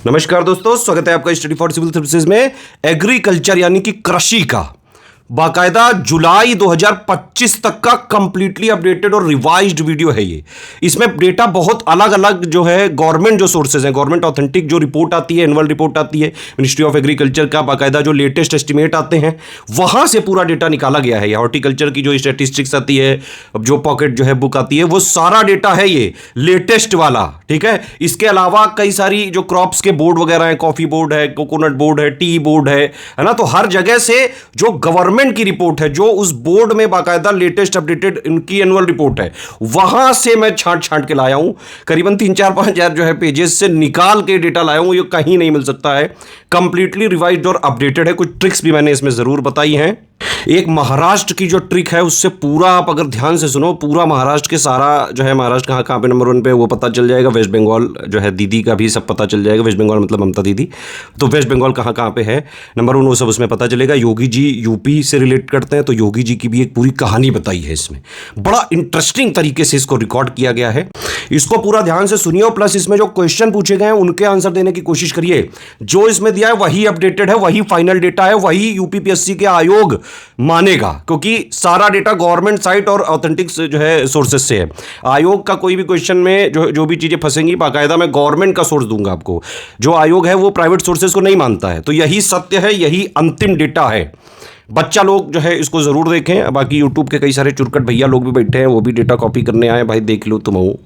नमस्कार दोस्तों, स्वागत है आपका स्टडी फॉर सिविल सर्विसेज में। एग्रीकल्चर यानी कि कृषि का बाकायदा जुलाई 2025 तक का कंप्लीटली अपडेटेड और रिवाइज्ड वीडियो है ये। इसमें डेटा बहुत अलग अलग जो है गवर्नमेंट जो सोर्सेज हैं, गवर्नमेंट ऑथेंटिक जो रिपोर्ट आती है, एनुअल रिपोर्ट आती है मिनिस्ट्री ऑफ एग्रीकल्चर का, बाकायदा जो लेटेस्ट एस्टिमेट आते हैं वहां से पूरा डेटा निकाला गया है। हॉर्टिकल्चर की जो स्टैटिस्टिक्स आती है, जो पॉकेट जो है बुक आती है, वो सारा डेटा है ये लेटेस्ट वाला। ठीक है, इसके अलावा कई सारी जो क्रॉप्स के बोर्ड वगैरह हैं, कॉफी बोर्ड है, कोकोनट बोर्ड है, टी बोर्ड है ना, तो हर जगह से जो गवर्नमेंट की रिपोर्ट है, जो उस बोर्ड में बाकायदा लेटेस्ट अपडेटेड इनकी एनुअल रिपोर्ट है, वहां से मैं छांट छांट के लाया हूं। करीबन 3-4-5 हजार जो है पेजेस से निकाल के डेटा लाया हूं। ये कहीं नहीं मिल सकता है, कंप्लीटली रिवाइज्ड और अपडेटेड है। कुछ ट्रिक्स भी मैंने इसमें जरूर बताई हैं। एक महाराष्ट्र की जो ट्रिक है उससे पूरा आप अगर ध्यान से सुनो, पूरा महाराष्ट्र के सारा जो है, महाराष्ट्र कहाँ कहाँ पे नंबर 1 पे वो पता चल जाएगा। वेस्ट बंगाल जो है दीदी का भी सब पता चल जाएगा। वेस्ट बंगाल मतलब ममता दीदी, तो वेस्ट बंगाल कहाँ कहाँ पे है नंबर 1 वो सब उसमें पता चलेगा। योगी जी यूपी से रिलेट करते हैं, तो योगी जी की भी एक पूरी कहानी बताई है इसमें। बड़ा इंटरेस्टिंग तरीके से इसको रिकॉर्ड किया गया है। इसको पूरा ध्यान से सुनिए, प्लस इसमें जो क्वेश्चन पूछे गए हैं उनके आंसर देने की कोशिश करिए। जो इसमें दिया है वही अपडेटेड है, वही फाइनल डेटा है, वही यूपीपीएससी के आयोग मानेगा, क्योंकि सारा डेटा गवर्नमेंट साइट और ऑथेंटिक जो है सोर्सेस से है। आयोग का कोई भी क्वेश्चन में जो भी चीजें फंसेंगी, बाकायदा मैं गवर्नमेंट का सोर्स दूंगा आपको। जो आयोग है वो प्राइवेट सोर्सेस को नहीं मानता है, तो यही सत्य है, यही अंतिम डेटा है। बच्चा लोग जो है इसको जरूर देखें। बाकी यूट्यूब के कई सारे चुरकट भैया लोग भी बैठे हैं, वो भी डेटा कॉपी करने आए, भाई देख लो तुम हो।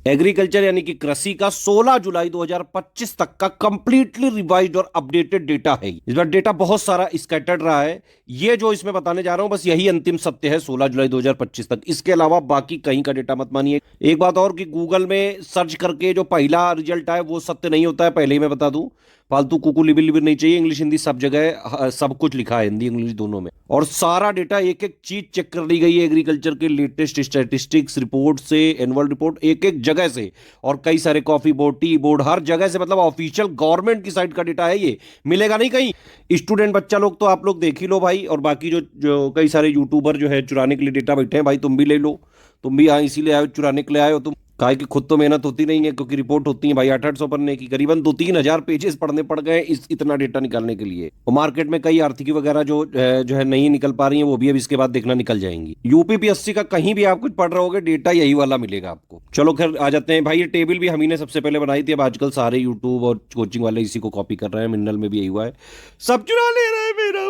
एग्रीकल्चर यानी कि कृषि का 16 जुलाई 2025 तक का कंप्लीटली रिवाइज्ड और अपडेटेड डेटा है। इस बार डेटा बहुत सारा स्कैटर्ड रहा है। ये जो इसमें बताने जा रहा हूं बस यही अंतिम सत्य है 16 जुलाई 2025 तक। इसके अलावा बाकी कहीं का डेटा मत मानिए। एक बात और कि गूगल में सर्च करके जो पहला रिजल्ट आए वो सत्य नहीं होता है, पहले ही मैं बता दूं। फालतू कुकू लिबिर लिबिर नहीं चाहिए। इंग्लिश हिंदी सब जगह सब कुछ लिखा है, हिंदी इंग्लिश दोनों में, और सारा डेटा एक एक चीज चेक कर ली गई है एग्रीकल्चर के लेटेस्ट स्टैटिस्टिक्स रिपोर्ट से, एनुअल रिपोर्ट एक एक जगह से, और कई सारे कॉफी बोर्ड, टी बोर्ड, हर जगह से, मतलब ऑफिशियल गवर्नमेंट की साइट का डेटा है। ये मिलेगा नहीं कहीं। स्टूडेंट बच्चा लोग तो आप लोग देख ही लो भाई, और बाकी जो कई सारे यूट्यूबर जो है चुराने के लिए डेटा बैठे हैं, भाई तुम भी ले लो। तुम भी यहाँ इसीलिए आए, चुराने के लिए आए हो तुम। काहे कि खुद तो मेहनत होती नहीं है, क्योंकि रिपोर्ट होती है भाई 800-800 पन्ने की, करीबन 2-3 हजार पेजेस पढ़ने पड़ गए इतना डेटा निकालने के लिए। और मार्केट में कई आर्थिकी वगैरह जो है नहीं निकल पा रही है, वो भी अब इसके बाद देखना निकल जाएंगी। यूपीपीएससी का कहीं भी आप कुछ पढ़ रहे होगे, डेटा यही वाला मिलेगा आपको। चलो खैर आ जाते हैं भाई। ये टेबल भी हम ही ने सबसे पहले बनाई थी। अब आजकल सारे यूट्यूब और कोचिंग वाले इसी को कॉपी कर रहे हैं। मिनरल में भी यही हुआ है, सब चुरा ले रहे हैं मेरा।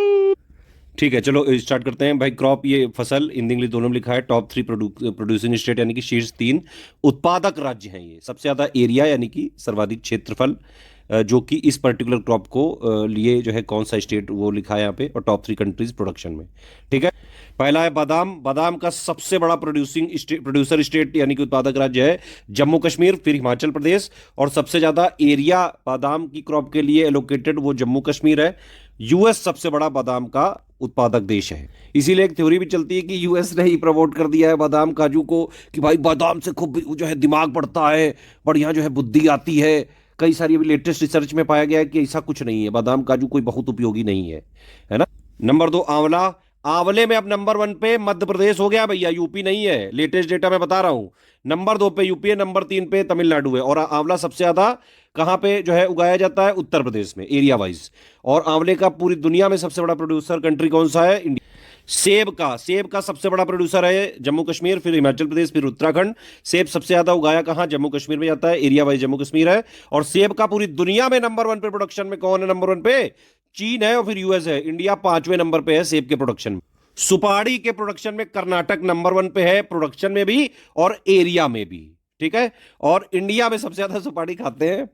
ठीक है, चलो स्टार्ट करते हैं भाई। क्रॉप, ये फसल हिंदी इंग्लिश दोनों में लिखा है। टॉप 3 प्रोड्यूसिंग स्टेट यानी कि शीर्ष 3 उत्पादक राज्य हैं। ये सबसे ज्यादा एरिया यानी कि सर्वाधिक क्षेत्रफल जो कि इस पर्टिकुलर क्रॉप को लिए जो है कौन सा स्टेट वो लिखा है यहाँ पे, और टॉप 3 कंट्रीज प्रोडक्शन में। ठीक है, पहला है बादाम। बादाम का सबसे बड़ा प्रोड्यूसर स्टेट यानी कि उत्पादक राज्य है जम्मू कश्मीर, फिर हिमाचल प्रदेश, और सबसे ज्यादा एरिया बादाम की क्रॉप के लिए एलोकेटेड वो जम्मू कश्मीर है। यूएस सबसे बड़ा बादाम का उत्पादक देश है। इसीलिए एक थ्योरी भी चलती है कि यूएस ने ही प्रमोट कर दिया है बादाम काजू को, कि भाई बादाम से खूब जो है दिमाग बढ़ता है, बढ़िया जो है बुद्धि आती है। कई सारी अभी लेटेस्ट रिसर्च में पाया गया है कि ऐसा कुछ नहीं है, बादाम काजू कोई बहुत उपयोगी नहीं है ना। नंबर 2 आंवला। आंवले में अब नंबर 1 पे मध्य प्रदेश हो गया भैया, यूपी नहीं है। लेटेस्ट डेटा मैं बता रहा हूं। नंबर 2 पे यूपी है, नंबर 3 पे तमिलनाडु है। और आंवला सबसे ज्यादा कहां पे जो है उगाया जाता है? उत्तर प्रदेश में, एरिया वाइज। और आंवले का पूरी दुनिया में सबसे बड़ा प्रोड्यूसर कंट्री कौन सा है? इंडिया। सेब का सबसे बड़ा प्रोड्यूसर है जम्मू कश्मीर, फिर हिमाचल प्रदेश, फिर उत्तराखंड। सेब सबसे ज्यादा उगाया कहां? जम्मू कश्मीर में जाता है, एरिया वाइज जम्मू कश्मीर है। और सेब का पूरी दुनिया में नंबर 1 पे प्रोडक्शन में कौन है? नंबर 1 पे चीन है, और फिर यूएस है। इंडिया 5वें नंबर पे है सेब के प्रोडक्शन में। सुपारी के प्रोडक्शन में कर्नाटक नंबर 1 पे है, प्रोडक्शन में भी और एरिया में भी। ठीक है, और इंडिया में सबसे ज्यादा सुपारी खाते हैं।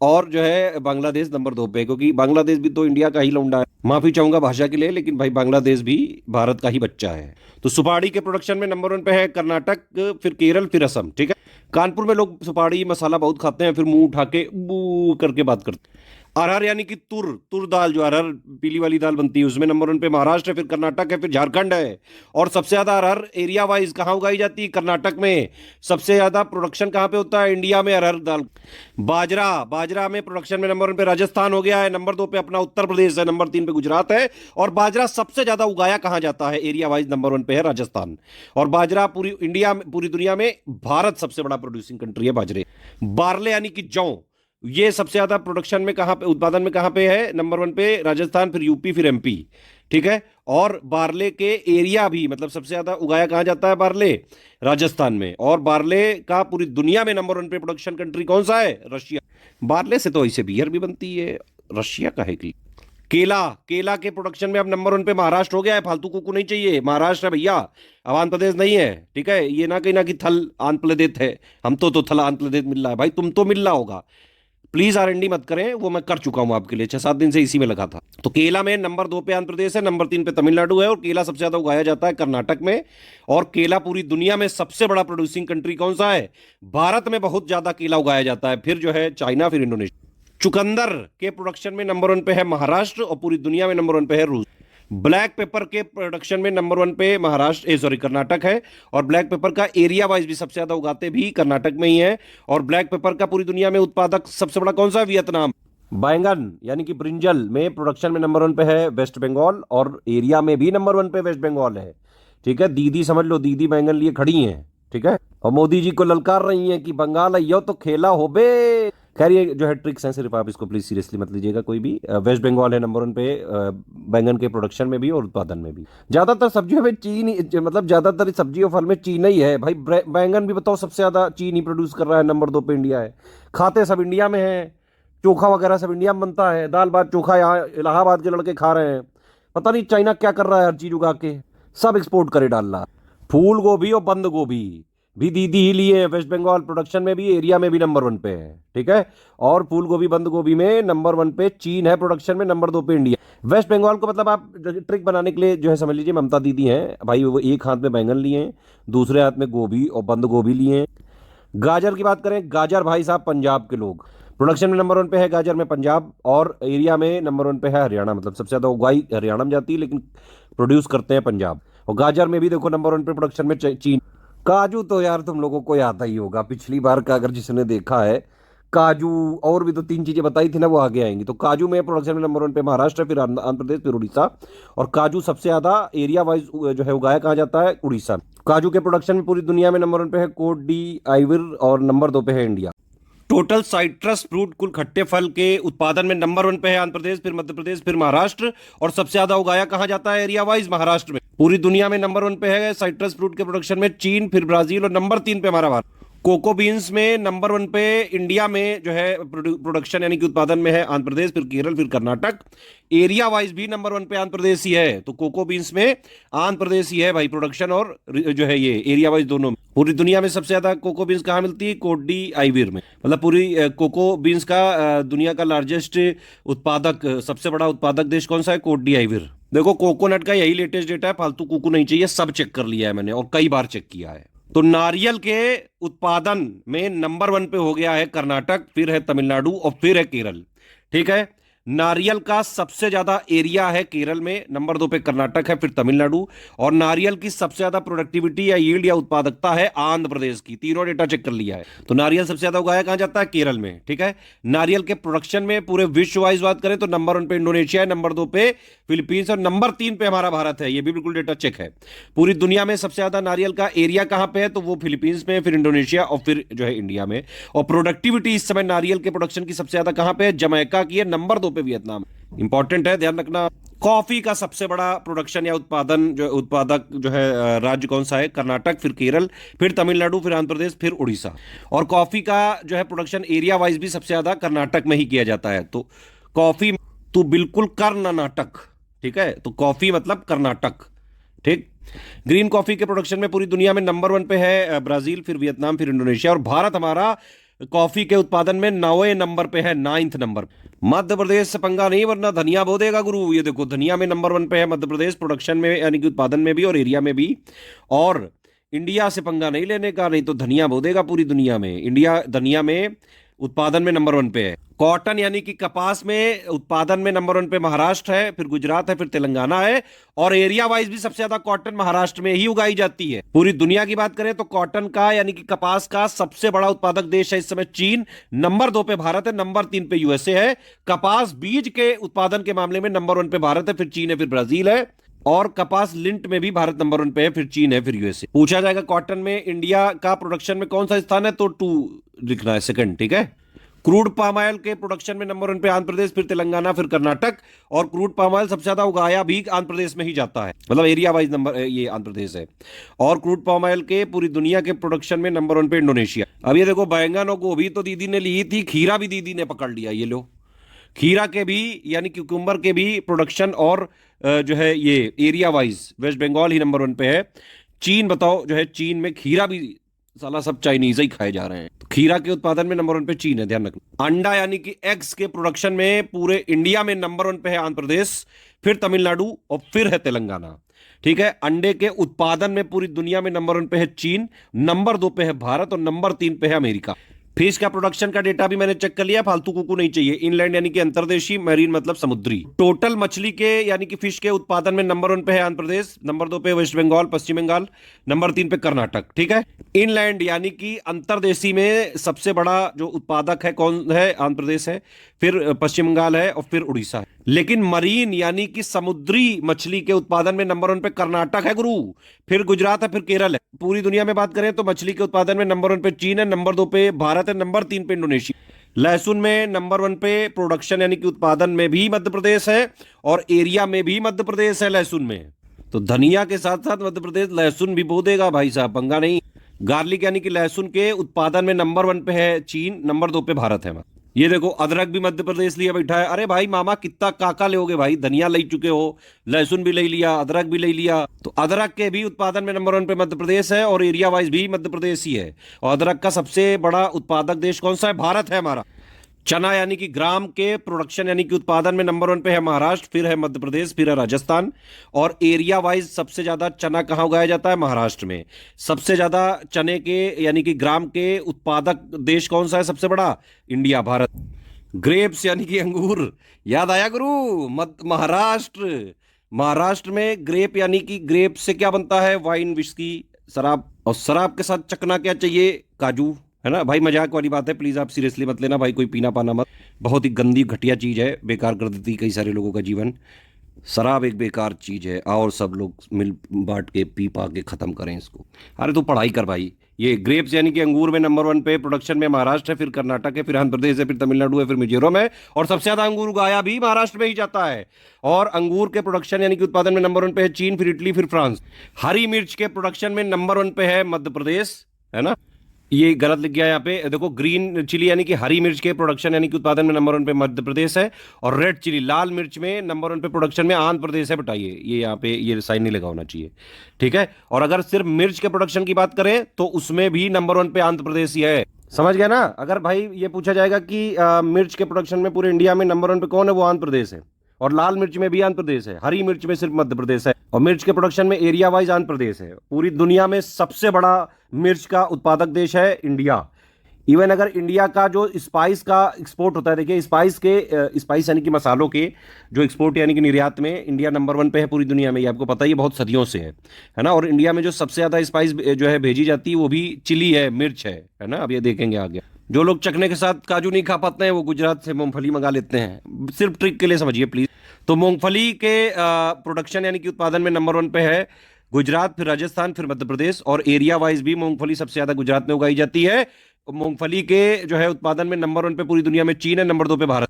और जो है बांग्लादेश नंबर 2 पे, क्योंकि बांग्लादेश भी तो इंडिया का ही लौंडा है। माफी चाहूंगा भाषा के लिए, लेकिन भाई बांग्लादेश भी भारत का ही बच्चा है। तो सुपारी के प्रोडक्शन में नंबर 1 पे है कर्नाटक, फिर केरल, फिर असम। ठीक है, कानपुर में लोग सुपारी मसाला बहुत खाते हैं, फिर मुंह उठा के बू करके बात करते हैं। अरहर यानी कि तुर दाल, जो अरहर पीली वाली दाल बनती है, उसमें नंबर 1 पे महाराष्ट्र है, फिर कर्नाटक है, फिर झारखंड है। और सबसे ज्यादा अरहर एरिया वाइज कहां उगाई जाती है? कर्नाटक में। सबसे ज्यादा प्रोडक्शन कहां पे होता है? इंडिया में अरहर दाल। बाजरा में प्रोडक्शन में नंबर 1 पे राजस्थान हो गया है, नंबर 2 पे अपना उत्तर प्रदेश है, नंबर 3 पे गुजरात है। और बाजरा सबसे ज्यादा उगाया कहां जाता है? एरिया वाइज नंबर 1 पे है राजस्थान। और बाजरा पूरी इंडिया में, पूरी दुनिया में भारत सबसे बड़ा प्रोड्यूसिंग कंट्री है बाजरे। बार्ले यानी कि जौ, ये सबसे ज्यादा प्रोडक्शन में कहाँ पे, उत्पादन में कहाँ पे है, नंबर वन पे राजस्थान, फिर यूपी, फिर एमपी। ठीक है। और बार्ले के एरिया भी, मतलब सबसे ज्यादा उगाया कहाँ जाता है बार्ले, राजस्थान में। और बार्ले का पूरी दुनिया में नंबर वन पे प्रोडक्शन कंट्री कौन सा है, रशिया। बार्ले से तो ऐसे बियर भी बनती है, रशिया का है कि। केला, केला के प्रोडक्शन में अब नंबर वन पे महाराष्ट्र हो गया है, फालतू कुकू नहीं चाहिए, महाराष्ट्र है भैया, अब आंध्र प्रदेश नहीं है। ठीक है, ये ना कहीं ना कि थल आंध्र प्रदेश है, हम तो थल आंध्र प्रदेश मिल रहा है भाई, तुम तो मिल रहा होगा। प्लीज आरएनडी मत करें, वो मैं कर चुका हूं आपके लिए, 6-7 दिन से इसी में लगा था। तो केला में नंबर 2 पे आंध्र प्रदेश है, नंबर 3 पे तमिलनाडु है, और केला सबसे ज्यादा उगाया जाता है कर्नाटक में। और केला पूरी दुनिया में सबसे बड़ा प्रोड्यूसिंग कंट्री कौन सा है, भारत में बहुत ज्यादा केला उगाया जाता है, फिर जो है चाइना, फिर इंडोनेशिया। चुकंदर के प्रोडक्शन में नंबर 1 पे है महाराष्ट्र, और पूरी दुनिया में नंबर 1 पे है रूस। ब्लैक पेपर के प्रोडक्शन में नंबर 1 पे महाराष्ट्र, सॉरी कर्नाटक है। और ब्लैक पेपर का एरिया वाइज भी सबसे ज्यादा उगाते भी कर्नाटक में ही है। और ब्लैक पेपर का पूरी दुनिया में उत्पादक सबसे बड़ा कौन सा है, वियतनाम। बैंगन यानी कि ब्रिंजल में प्रोडक्शन में नंबर 1 पे है वेस्ट बंगाल, और एरिया में भी नंबर 1 पे वेस्ट बंगाल है। ठीक है, दीदी समझ लो, दीदी बैंगन लिए खड़ी हैं। ठीक है, और मोदी जी को ललकार रही हैं कि बंगाल आइयो तो खेला हो बे। खैर ये जो है ट्रिक्स हैं, सिर्फ आप इसको प्लीज सीरियसली मत लीजिएगा कोई भी। वेस्ट बंगाल है नंबर 1 पे बैंगन के प्रोडक्शन में भी और उत्पादन में भी। ज्यादातर सब्जियों में चीन मतलब ज्यादातर सब्जी और फल में चीन ही है भाई। बैंगन भी बताओ सबसे ज्यादा चीन ही प्रोड्यूस कर रहा है, नंबर 2 पे इंडिया है। खाते सब इंडिया में है, चोखा वगैरह सब इंडिया में बनता है, दाल भात चोखा यहाँ इलाहाबाद के लड़के खा रहे हैं। पता नहीं चाइना क्या कर रहा है, हर चीज उगा के सब एक्सपोर्ट करे डाल रहा है। फूल गोभी और बंद गोभी भी दीदी ही लिए है, वेस्ट बंगाल प्रोडक्शन में भी एरिया में भी नंबर 1 पे है। ठीक है, और फूल गोभी बंद गोभी में नंबर 1 पे चीन है, प्रोडक्शन में नंबर 2 पे इंडिया। वेस्ट बंगाल को मतलब आप ट्रिक बनाने के लिए जो है समझ लीजिए ममता दीदी हैं भाई, वो एक हाथ में बैंगन लिए हैं, दूसरे हाथ में गोभी और बंद गोभी लिए हैं। गाजर की बात करें, गाजर भाई साहब पंजाब के लोग, प्रोडक्शन में नंबर 1 पे है गाजर में पंजाब, और एरिया में नंबर 1 पे है हरियाणा। मतलब सबसे ज्यादा उगाई हरियाणा में जाती है, लेकिन प्रोड्यूस करते हैं पंजाब। और गाजर में भी देखो नंबर 1 पे प्रोडक्शन में चीन। काजू तो यार तुम लोगों को आता ही होगा, पिछली बार का अगर जिसने देखा है, काजू और भी तो 3 चीजें बताई थी ना, वो आगे आएंगी। तो काजू में प्रोडक्शन में नंबर 1 पे महाराष्ट्र, फिर आंध्र प्रदेश, फिर उड़ीसा। और काजू सबसे ज्यादा एरिया वाइज जो है उगाया कहाँ जाता है, उड़ीसा। काजू के प्रोडक्शन में पूरी दुनिया में नंबर 1 पे है कोट डी आइवर, और नंबर 2 पे है इंडिया। टोटल साइट्रस फ्रूट, कुल खट्टे फल के उत्पादन में नंबर 1 पे है आंध्र प्रदेश, फिर मध्य प्रदेश, फिर महाराष्ट्र। और सबसे ज्यादा उगाया कहाँ जाता है एरिया वाइज, महाराष्ट्र में। पूरी दुनिया में नंबर 1 पे है साइट्रस फ्रूट के प्रोडक्शन में चीन, फिर ब्राजील, और नंबर 3 पे हमारा भारत। कोको बीन्स में नंबर 1 पे इंडिया में जो है प्रोडक्शन यानी कि उत्पादन में है आंध्र प्रदेश, फिर केरल, फिर कर्नाटक। एरिया वाइज भी नंबर 1 पे आंध्र प्रदेश ही है। तो कोको बीन्स में आंध्र प्रदेश ही है भाई, प्रोडक्शन और जो है ये एरिया वाइज दोनों में। पूरी दुनिया में सबसे ज्यादा कोको बीन्स कहाँ मिलती है, कोडी आइविर में। मतलब पूरी कोको बीन्स का दुनिया का लार्जेस्ट उत्पादक, सबसे बड़ा उत्पादक देश कौन सा है, कोडी आइविर। देखो कोकोनट का यही लेटेस्ट डेटा है, फालतू कुकू नहीं चाहिए, सब चेक कर लिया है मैंने और कई बार चेक किया है। तो नारियल के उत्पादन में नंबर 1 पे हो गया है कर्नाटक, फिर है तमिलनाडु, और फिर है केरल। ठीक है, नारियल का सबसे ज्यादा एरिया है केरल में, नंबर 2 पे कर्नाटक है, फिर तमिलनाडु। और नारियल की सबसे ज्यादा प्रोडक्टिविटी या यील्ड या उत्पादकता है आंध्र प्रदेश की। तीनों डेटा चेक कर लिया है। तो नारियल सबसे ज्यादा उगाया कहां जाता है, केरल में। ठीक है, नारियल के प्रोडक्शन में पूरे विश्व वाइज बात करें तो नंबर 1 पे इंडोनेशिया है, नंबर 2 पे फिलीपींस, और नंबर 3 पे हमारा भारत है। ये भी बिल्कुल डेटा चेक है। पूरी दुनिया में सबसे ज्यादा नारियल का एरिया कहां पे है, तो वो फिलीपींस में, फिर इंडोनेशिया, और फिर जो है इंडिया में। और प्रोडक्टिविटी इस समय नारियल के प्रोडक्शन की सबसे ज्यादा कहां पे है, जमैका की है, नंबर 2 पे वियतनाम। इंपॉर्टेंट है, ध्यान रखना। कॉफी का सबसे बड़ा प्रोडक्शन या उत्पादन जो उत्पादक जो है राज्य कौन सा है, कर्नाटक, फिर केरल, फिर तमिलनाडु, फिर आंध्र प्रदेश, फिर उड़ीसा। और कॉफी का जो है प्रोडक्शन एरिया वाइज भी सबसे ज्यादा कर्नाटक में ही किया जाता है। तो कॉफी तो बिल्कुल कर्नाटक। ठीक है, तो कॉफी मतलब कर्नाटक। ठीक। ग्रीन कॉफी के प्रोडक्शन में पूरी दुनिया में नंबर 1 पे है ब्राजील, फिर वियतनाम, फिर इंडोनेशिया। और भारत हमारा कॉफी के उत्पादन में 9वें नंबर पे है, 9th नंबर। मध्य प्रदेश से पंगा नहीं, वरना धनिया बो देगा गुरु। ये देखो धनिया में नंबर 1 पे है मध्य प्रदेश, प्रोडक्शन में यानी कि उत्पादन में भी और एरिया में भी। और इंडिया से पंगा नहीं लेने का, नहीं तो धनिया बो देगा पूरी दुनिया में। इंडिया धनिया में उत्पादन में नंबर 1 पे है। कॉटन यानी कि कपास में उत्पादन में नंबर 1 पे महाराष्ट्र है, फिर गुजरात है, फिर तेलंगाना है। और एरिया वाइज भी सबसे ज्यादा कॉटन महाराष्ट्र में ही उगाई जाती है। पूरी दुनिया की बात करें तो कॉटन का यानी कि कपास का सबसे बड़ा उत्पादक देश है इस समय चीन, नंबर 2 पे भारत है, नंबर 3 पे यूएसए है। कपास बीज के उत्पादन के मामले में नंबर 1 पे भारत है, फिर चीन है, फिर ब्राजील है। और कपास लिंट में भी भारत नंबर 1 पे है, फिर चीन है, फिर यूएसए। पूछा जाएगा कॉटन में इंडिया का प्रोडक्शन में कौन सा स्थान है, तो 2 लिखना है, सेकंड। ठीक है, क्रूड पाम ऑयल के प्रोडक्शन में नंबर 1 पे आंध्र प्रदेश, फिर तेलंगाना, फिर कर्नाटक। और क्रूड पाम ऑयल सबसे ज्यादा उगाया भी आंध्र प्रदेश में ही जाता है, मतलब एरिया वाइज नंबर ये आंध्र प्रदेश है। और क्रूड पाम ऑयल के पूरी दुनिया के प्रोडक्शन में नंबर 1 पे इंडोनेशिया। अब ये देखो, बैंगन और गोभी तो दीदी ने ली थी, खीरा भी दीदी ने पकड़ लिया। ये लो, खीरा के भी यानी क्यूकम्बर के भी प्रोडक्शन और जो है ये एरिया वाइज वेस्ट बंगाल ही नंबर 1 पे है। चीन बताओ, जो है चीन में खीरा भी साला सब चाइनीज ही खाए जा रहे हैं। तो खीरा के उत्पादन में नंबर 1 पे चीन है, ध्यान रखना। अंडा यानी कि एग्स के प्रोडक्शन में पूरे इंडिया में नंबर 1 पे है आंध्र प्रदेश, फिर तमिलनाडु और फिर है तेलंगाना। ठीक है, अंडे के उत्पादन में पूरी दुनिया में नंबर 1 पे है चीन, नंबर 2 पे है भारत और नंबर 3 पे है अमेरिका। फिश का प्रोडक्शन का डेटा भी मैंने चेक कर लिया, फालतू कुकू नहीं चाहिए। इनलैंड यानी कि अंतर्देशीय, मैरीन मतलब समुद्री। टोटल मछली के यानी कि फिश के उत्पादन में नंबर 1 पे है आंध्र प्रदेश, नंबर 2 पे वेस्ट बंगाल पश्चिम बंगाल, नंबर 3 पे कर्नाटक। ठीक है, इनलैंड यानी कि अंतर्देशीय में सबसे बड़ा जो उत्पादक है कौन है? आंध्र प्रदेश है, फिर पश्चिम बंगाल है और फिर उड़ीसा है। लेकिन मरीन यानी कि समुद्री मछली के उत्पादन में नंबर 1 पे कर्नाटक है गुरु, फिर गुजरात है, फिर केरल है। पूरी दुनिया में बात करें तो मछली के उत्पादन में नंबर 1 पे चीन है, नंबर 2 पे भारत है, नंबर 3 पे इंडोनेशिया। लहसुन में नंबर 1 पे प्रोडक्शन यानी कि उत्पादन में भी मध्य प्रदेश है और एरिया में भी मध्य प्रदेश है लहसुन में। तो धनिया के साथ साथ मध्य प्रदेश लहसुन भी बो देगा भाई साहब, पंगा नहीं। गार्लिक यानी कि लहसुन के उत्पादन में नंबर 1 पे है चीन, नंबर 2 पे भारत है। ये देखो, अदरक भी मध्य प्रदेश लिए बैठा है। अरे भाई मामा कितना काका लोगे भाई, धनिया ले चुके हो, लहसुन भी ले लिया, अदरक भी ले लिया। तो अदरक के भी उत्पादन में नंबर 1 पे मध्य प्रदेश है और एरिया वाइज भी मध्य प्रदेश ही है। और अदरक का सबसे बड़ा उत्पादक देश कौन सा है? भारत है हमारा। चना यानी कि ग्राम के प्रोडक्शन यानी कि उत्पादन में नंबर 1 पे है महाराष्ट्र, फिर है मध्य प्रदेश, फिर है राजस्थान। और एरिया वाइज सबसे ज्यादा चना कहाँ उगाया जाता है? महाराष्ट्र में। सबसे ज्यादा चने के यानी कि ग्राम के उत्पादक देश कौन सा है सबसे बड़ा? इंडिया, भारत। ग्रेप्स यानी कि अंगूर, याद आया गुरु? महाराष्ट्र। महाराष्ट्र में ग्रेप यानी कि ग्रेप से क्या बनता है? वाइन, विस्की, शराब। और शराब के साथ चखना क्या चाहिए? काजू, है ना भाई। मजाक वाली बात है, प्लीज आप सीरियसली मत लेना भाई, कोई पीना पाना मत। बहुत ही गंदी घटिया चीज है, बेकार कर देती कई सारे लोगों का जीवन। शराब एक बेकार चीज है, और सब लोग मिल बांट के पी पा के खत्म करें इसको। अरे तू पढ़ाई कर भाई। ये ग्रेप्स यानी कि अंगूर में नंबर 1 पे प्रोडक्शन में महाराष्ट्र है, फिर कर्नाटक है, फिर आंध्र प्रदेश है, फिर तमिलनाडु है, फिर मिजोरम है। और सबसे ज्यादा अंगूर उगाया भी महाराष्ट्र में ही जाता है। और अंगूर के प्रोडक्शन यानी कि उत्पादन में नंबर 1 पे है चीन, फिर इटली, फिर फ्रांस। हरी मिर्च के प्रोडक्शन में नंबर 1 पे है मध्य प्रदेश, है ना। ये गलत लिख गया यहाँ पे, देखो ग्रीन चिली यानी कि हरी मिर्च के प्रोडक्शन यानी कि उत्पादन में नंबर 1 पे मध्य प्रदेश है। और रेड चिली लाल मिर्च में नंबर 1 पे प्रोडक्शन में आंध्र प्रदेश है। बताइए, ये यहाँ पे ये साइन नहीं लगा होना चाहिए, ठीक है। और अगर सिर्फ मिर्च के प्रोडक्शन की बात करें तो उसमें भी नंबर 1 पे आंध्र प्रदेश ही है। समझ गया ना। अगर भाई ये पूछा जाएगा कि मिर्च के प्रोडक्शन में पूरे इंडिया में नंबर 1 पे कौन है, वो आंध्र प्रदेश है। और लाल मिर्च में भी आंध्र प्रदेश है, हरी मिर्च में सिर्फ मध्य प्रदेश है। और मिर्च के प्रोडक्शन में एरिया वाइज आंध्र प्रदेश है। पूरी दुनिया में सबसे बड़ा मिर्च का उत्पादक देश है इंडिया। इवन अगर इंडिया का जो स्पाइस का एक्सपोर्ट होता है, देखिए स्पाइस यानी कि मसालों के जो एक्सपोर्ट यानी कि निर्यात में इंडिया नंबर 1 पे है पूरी दुनिया में। ये आपको पता ही है, बहुत सदियों से है ना। और इंडिया में जो सबसे ज्यादा स्पाइस जो है भेजी जाती है वो भी चिली है, मिर्च है ना। अब ये देखेंगे आगे। जो लोग चखने के साथ काजू नहीं खा पाते हैं वो गुजरात से मूंगफली मंगा लेते हैं, सिर्फ ट्रिक के लिए समझिए प्लीज। तो मूंगफली के प्रोडक्शन यानी कि उत्पादन में नंबर 1 पे है गुजरात, फिर राजस्थान, फिर मध्य प्रदेश। और एरिया वाइज भी मूंगफली सबसे ज्यादा गुजरात में उगाई जाती है। मूंगफली के जो है उत्पादन में नंबर 1 पे पूरी दुनिया में चीन है, नंबर 2 पे भारत।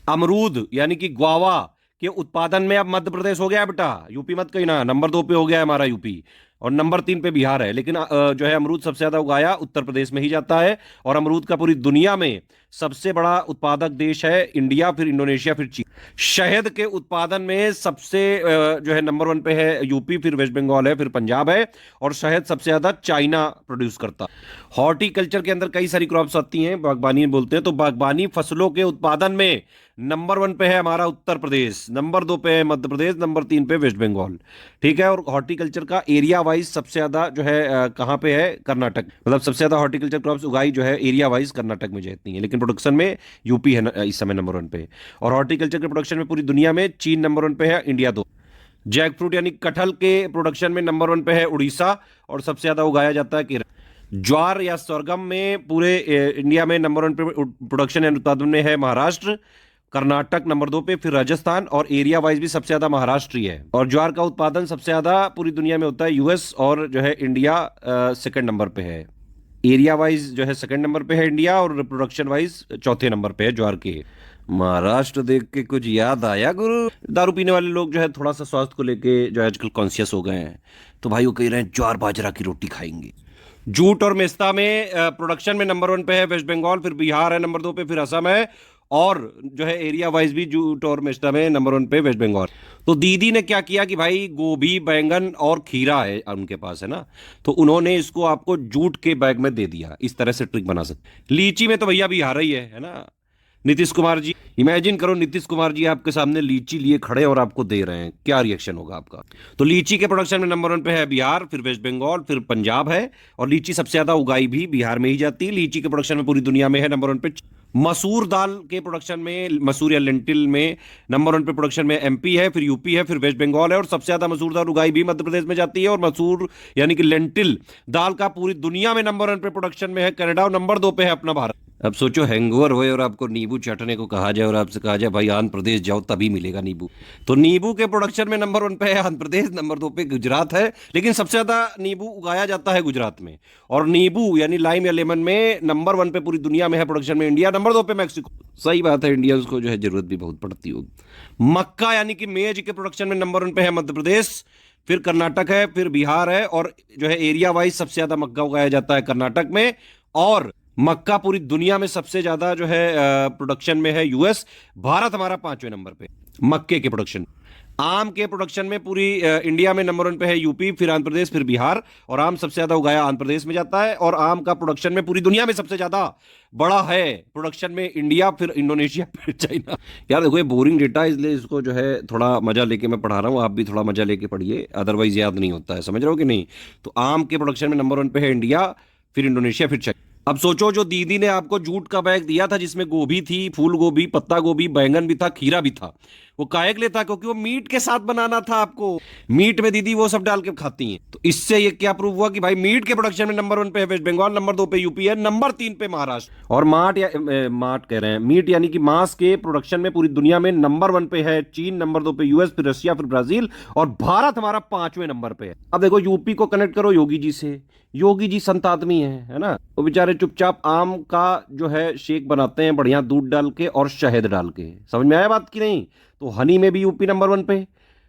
अमरूद यानी कि ग्वावा के उत्पादन में अब मध्य प्रदेश हो गया बेटा, यूपी मत कहना। नंबर 2 पे हो गया है हमारा यूपी, और नंबर 3 पे बिहार है। लेकिन जो है अमरूद सबसे ज्यादा उगाया उत्तर प्रदेश में ही जाता है। और अमरूद का पूरी दुनिया में सबसे बड़ा उत्पादक देश है इंडिया, फिर इंडोनेशिया, फिर चीन। शहद के उत्पादन में सबसे जो है नंबर 1 पे है यूपी, फिर वेस्ट बंगाल है, फिर पंजाब है। और शहद सबसे ज्यादा चाइना प्रोड्यूस करता है। हॉर्टिकल्चर के अंदर कई सारी क्रॉप्स आती हैं, बागबानी बोलते हैं। तो बागबानी फसलों के उत्पादन में नंबर 1 पे है हमारा उत्तर प्रदेश, नंबर 2 पे है मध्य प्रदेश, नंबर 3 पे वेस्ट बंगाल, ठीक है। और हॉर्टिकल्चर का एरिया वाइज सबसे ज्यादा जो है कहाँ पे है? कर्नाटक। मतलब सबसे ज्यादा हॉर्टिकल्चर क्रॉप्स उगाई जो है एरिया वाइज कर्नाटक में जितनी है, लेकिन प्रोडक्शन में यूपी है इस समय नंबर 1 पे। और हॉर्टिकल्चर के प्रोडक्शन में पूरी दुनिया में चीन नंबर 1 पे है, इंडिया 2। जैक फ्रूट यानी कटहल के प्रोडक्शन में नंबर 1 पे है उड़ीसा, और सबसे ज्यादा उगाया जाता है केरल। ज्वार या सरगम में पूरे इंडिया में नंबर 1 पे प्रोडक्शन एंड उत्पादन में है महाराष्ट्र, कर्नाटक नंबर 2 पे, फिर राजस्थान। और एरिया वाइज भी सबसे ज्यादा महाराष्ट्र ही है। और ज्वार का उत्पादन सबसे ज्यादा पूरी दुनिया में होता है यूएस, और जो है इंडिया सेकंड नंबर पे है। एरिया वाइज जो है सेकंड नंबर पे है इंडिया, और प्रोडक्शन वाइज चौथे नंबर पे है ज्वार के। महाराष्ट्र देख के कुछ याद आया गुरु। दारू पीने वाले लोग जो है थोड़ा सा स्वास्थ्य को लेके जो है आजकल कॉन्शियस हो गए हैं, तो भाई वो कह रहे हैं ज्वार बाजरा की रोटी खाएंगे। जूट और मेस्ता में प्रोडक्शन में नंबर वन पे है वेस्ट बंगाल, फिर बिहार है नंबर दो पे, फिर असम है, और जो है एरिया वाइज भी जूट और मेस्ता में नंबर वन पे वेस्ट बंगाल। तो दीदी ने क्या किया कि भाई गोभी बैंगन और खीरा है उनके पास, है ना, तो उन्होंने इसको आपको जूट के बैग में दे दिया। इस तरह से ट्रिक बना सकते। लीची में तो भैया बिहार ही है ना, नीतीश कुमार जी। इमेजिन करो नीतीश कुमार जी आपके सामने लीची लिए खड़े और आपको दे रहे हैं, क्या रिएक्शन होगा आपका। तो लीची के प्रोडक्शन में नंबर वन पे है बिहार, फिर वेस्ट बंगाल, फिर पंजाब है, और लीची सबसे ज्यादा उगाई भी बिहार में ही जाती है। लीची के प्रोडक्शन में पूरी दुनिया में है नंबर वन पे। मसूर दाल के प्रोडक्शन में, मसूर या लेंटिल में नंबर वन पे प्रोडक्शन में एमपी है, फिर यूपी है, फिर वेस्ट बंगाल है, और सबसे ज्यादा मसूर दाल उगाई भी मध्य प्रदेश में जाती है। और मसूर यानी कि लेंटिल दाल का पूरी दुनिया में नंबर वन पे प्रोडक्शन में है कनाडा, और नंबर दो पे है अपना भारत। अब सोचो हैंगओवर हुए और आपको नींबू चाटने को कहा जाए और आपसे कहा जाए भाई आंध्र प्रदेश जाओ तभी मिलेगा नींबू। तो नींबू के प्रोडक्शन में नंबर वन पे है आंध्र प्रदेश, नंबर दो पे गुजरात है, लेकिन सबसे ज्यादा नींबू उगाया जाता है गुजरात में। और नींबू यानी लाइम या लेमन में नंबर वन पे पूरी दुनिया में है प्रोडक्शन में इंडिया, नंबर दो पे मैक्सिको। सही बात है, इंडियंस को जो है जरूरत भी बहुत पड़ती होगी। मक्का यानी कि मेज के प्रोडक्शन में नंबर वन पे है मध्य प्रदेश, फिर कर्नाटक है, फिर बिहार है, और जो है एरिया वाइज सबसे ज्यादा मक्का उगाया जाता है कर्नाटक में। और मक्का पूरी दुनिया में सबसे ज्यादा जो है प्रोडक्शन में है यूएस। भारत हमारा पांचवें नंबर पे मक्के के प्रोडक्शन। आम के प्रोडक्शन में पूरी इंडिया में नंबर वन पे है यूपी, फिर आंध्र प्रदेश, फिर बिहार, और आम सबसे ज्यादा उगाया आंध्र प्रदेश में जाता है। और आम का प्रोडक्शन में पूरी दुनिया में सबसे ज्यादा बड़ा है प्रोडक्शन में इंडिया, फिर इंडोनेशिया, फिर चाइना। यार देखो ये बोरिंग डेटा है, इसलिए इसको जो है थोड़ा मजा लेके मैं पढ़ा रहा हूँ, आप भी थोड़ा मजा लेके पढ़िए, अदरवाइज याद नहीं होता है, समझ रहे हो कि नहीं। तो आम के प्रोडक्शन में नंबर वन पे है इंडिया, फिर इंडोनेशिया, फिर चाइना। अब सोचो जो दीदी ने आपको जूट का बैग दिया था जिसमें गोभी थी, फूल गोभी, पत्ता गोभी, बैंगन भी था, खीरा भी था, वो काहे के लिए था? क्योंकि वो मीट के साथ बनाना था आपको। मीट में दीदी वो सब डाल के खाती हैं। तो इससे ये क्या प्रूव हुआ कि भाई मीट के प्रोडक्शन में नंबर वन पे है वेस्ट बंगाल, नंबर दो पे यूपी है, नंबर तीन पे महाराष्ट्र। और माट कह रहे हैं, मीट यानी कि मांस के प्रोडक्शन में पूरी दुनिया में नंबर वन पे है चीन, नंबर दो पे यूएस, फिर रशिया, फिर ब्राजील, और भारत हमारा पांचवें नंबर पे है। अब देखो यूपी को कनेक्ट करो योगी जी से। योगी जी संत आदमी है ना, वो बेचारे चुपचाप आम का जो है शेक बनाते हैं बढ़िया दूध डाल के और शहद डाल के। समझ में आया बात की नहीं? तो हनी में भी यूपी नंबर वन पे,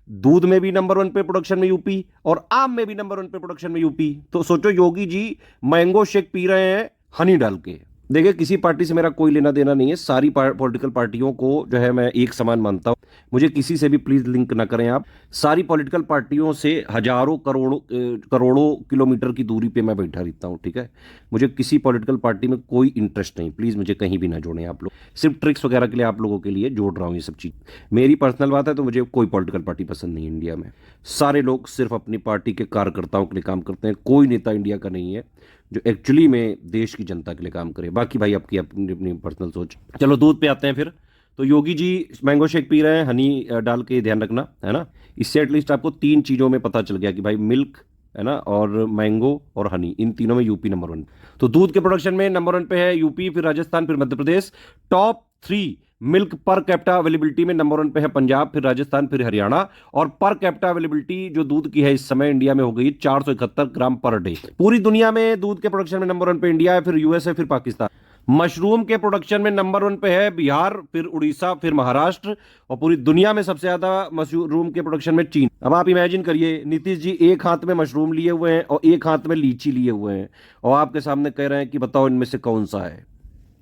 दूध में भी नंबर वन पे प्रोडक्शन में यूपी, और आम में भी नंबर वन पे प्रोडक्शन में यूपी। तो सोचो Yogi G mango shake P रहे हैं हनी डाल के। देखिए किसी पार्टी से मेरा कोई लेना देना नहीं है, सारी पॉलिटिकल पार्टियों को जो है मैं एक समान मानता हूं। मुझे किसी से भी प्लीज लिंक ना करें आप। सारी पॉलिटिकल पार्टियों से हजारों करोड़ों किलोमीटर की दूरी पे मैं बैठा रहता हूं, ठीक है। मुझे किसी पॉलिटिकल पार्टी में कोई इंटरेस्ट नहीं, प्लीज मुझे कहीं भी ना जोड़ें आप लोग। सिर्फ ट्रिक्स वगैरह के लिए आप लोगों के लिए जोड़ रहा हूं ये सब चीज। मेरी पर्सनल बात है, तो मुझे कोई पॉलिटिकल पार्टी पसंद नहीं इंडिया में। सारे लोग सिर्फ अपनी पार्टी के कार्यकर्ताओं के लिए काम करते हैं। कोई नेता इंडिया का नहीं है जो एक्चुअली में देश की जनता के लिए काम करे। बाकी भाई आपकी अपनी अपनी पर्सनल सोच। चलो दूध पे आते हैं फिर। तो Yogi G mango shake P रहे हैं हनी डाल के, ध्यान रखना, है ना। इससे एटलीस्ट आपको तीन चीज़ों में पता चल गया कि भाई मिल्क, है ना, और मैंगो और हनी, इन तीनों में यूपी नंबर वन। तो दूध के प्रोडक्शन में नंबर वन पे है यूपी, फिर राजस्थान, फिर Madhya Pradesh. Top three milk per capita availability में नंबर वन पे है पंजाब, फिर राजस्थान, फिर हरियाणा। और पर कैपिटा अवेलेबिलिटी जो दूध की है इस समय इंडिया में हो गई 471 ग्राम पर डे। पूरी दुनिया में दूध के प्रोडक्शन में नंबर वन पे इंडिया है, फिर यूएस है, फिर पाकिस्तान। मशरूम के प्रोडक्शन में नंबर वन पे है बिहार, फिर उड़ीसा, फिर महाराष्ट्र। और पूरी दुनिया में सबसे ज्यादा मशरूम के प्रोडक्शन में चीन। अब आप इमेजिन करिए नीतीश जी एक हाथ में मशरूम लिए हुए हैं और एक हाथ में लीची लिए हुए हैं, और आपके सामने कह रहे हैं कि बताओ इनमें से कौन सा है।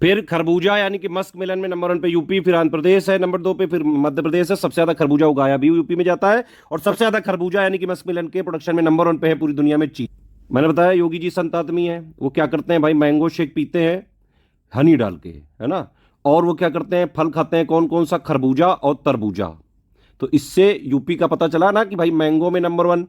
फिर खरबूजा यानी कि मस्क मिलन में नंबर वन पे यूपी, फिर आंध्र प्रदेश है नंबर दो पे, फिर मध्य प्रदेश है। सबसे ज्यादा खरबूजा उगाया भी यूपी में जाता है, और सबसे ज्यादा खरबूजा यानी कि मस्क मिलन के प्रोडक्शन में नंबर वन पे है पूरी दुनिया में चीन। मैंने बताया योगी जी संत आदमी है। वो क्या करते हैं भाई, मैंगो शेक पीते हैं हनी डाल के, है ना। और वो क्या करते हैं, फल खाते हैं, कौन कौन सा, खरबूजा और तरबूजा। तो इससे यूपी का पता चला ना कि भाई मैंगो में नंबर वन,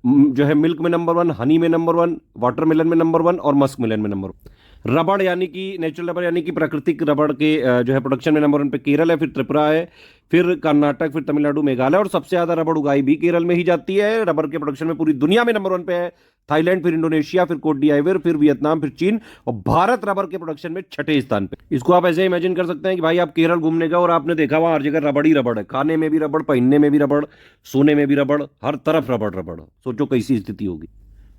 जो है मिल्क में नंबर वन, हनी में नंबर वन, वाटरमेलन में नंबर वन, और मस्क मिलन में नंबर वन। रबड़ यानी कि नेचुरल रबड़ यानी कि प्राकृतिक रबड़ के जो है प्रोडक्शन में नंबर वन पे केरल है, फिर त्रिपुरा है, फिर कर्नाटक, फिर तमिलनाडु, मेघालय। और सबसे ज्यादा रबड़ उगाई भी केरल में ही जाती है। रबड़ के प्रोडक्शन में पूरी दुनिया में नंबर वन पे है थाईलैंड, फिर इंडोनेशिया, फिर कोट डी आइवर, फिर वियतनाम, फिर चीन। और भारत रबड़ के प्रोडक्शन में छठे स्थान पे। इसको आप ऐसे इमेजिन कर सकते हैं कि भाई आप केरल घूमने गए और आपने देखा वहां हर जगह रबड़ ही रबड़ है। खाने में भी रबड़, पहनने में भी रबड़, सोने में भी रबड़, हर तरफ रबड़ रबड़। सोचो कैसी स्थिति होगी।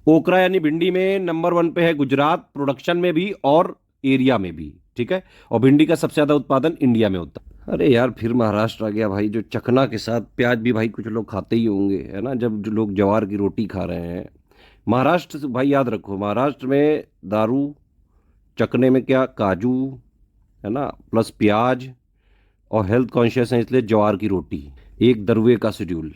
ओकरा यानी भिंडी में नंबर 1 पे है गुजरात, प्रोडक्शन में भी और एरिया में भी, ठीक है। और भिंडी का सबसे ज्यादा उत्पादन इंडिया में होता है। अरे यार फिर महाराष्ट्र आ गया भाई, जो चखना के साथ प्याज भी भाई कुछ लोग खाते ही होंगे, है ना, जब जो लोग ज्वार की रोटी खा रहे हैं। महाराष्ट्र से भाई याद रखो, महाराष्ट्र में दारू, चखने में क्या काजू, है ना, प्लस प्याज, और हेल्थ कॉन्शियस है इसलिए ज्वार की रोटी, एक दरवे का शेड्यूल।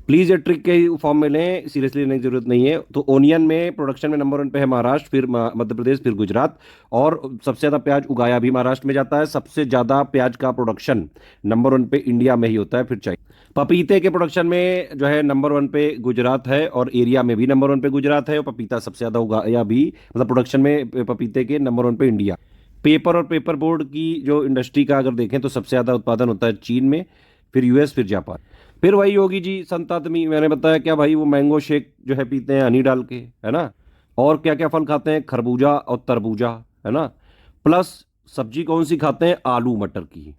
प्लीज़ ये ट्रिक के फॉर्म में लें, सीरियसली लेने की जरूरत नहीं है। तो ओनियन में प्रोडक्शन में नंबर 1 पे है महाराष्ट्र, फिर मध्य प्रदेश, फिर गुजरात। और सबसे ज़्यादा प्याज उगाया भी महाराष्ट्र में जाता है। सबसे ज़्यादा प्याज का प्रोडक्शन नंबर 1 पे इंडिया में ही होता है, फिर चाइना। पपीते के प्रोडक्शन में जो है नंबर 1 पे गुजरात है, और एरिया में भी नंबर 1 पे गुजरात है। और पपीता सबसे ज़्यादा उगाया भी, मतलब प्रोडक्शन में पपीते के नंबर 1 पे इंडिया। पेपर और पेपर बोर्ड की जो इंडस्ट्री का अगर देखें तो सबसे ज़्यादा उत्पादन होता है चीन में, फिर यूएस, फिर जापान। फिर वही योगी जी संत आदमी मैंने बताया क्या भाई, वो मैंगो शेक जो है पीते हैं हनी डाल के, है ना। और क्या क्या फल खाते हैं, खरबूजा और तरबूजा, है ना। प्लस सब्जी कौन सी खाते हैं, आलू मटर की।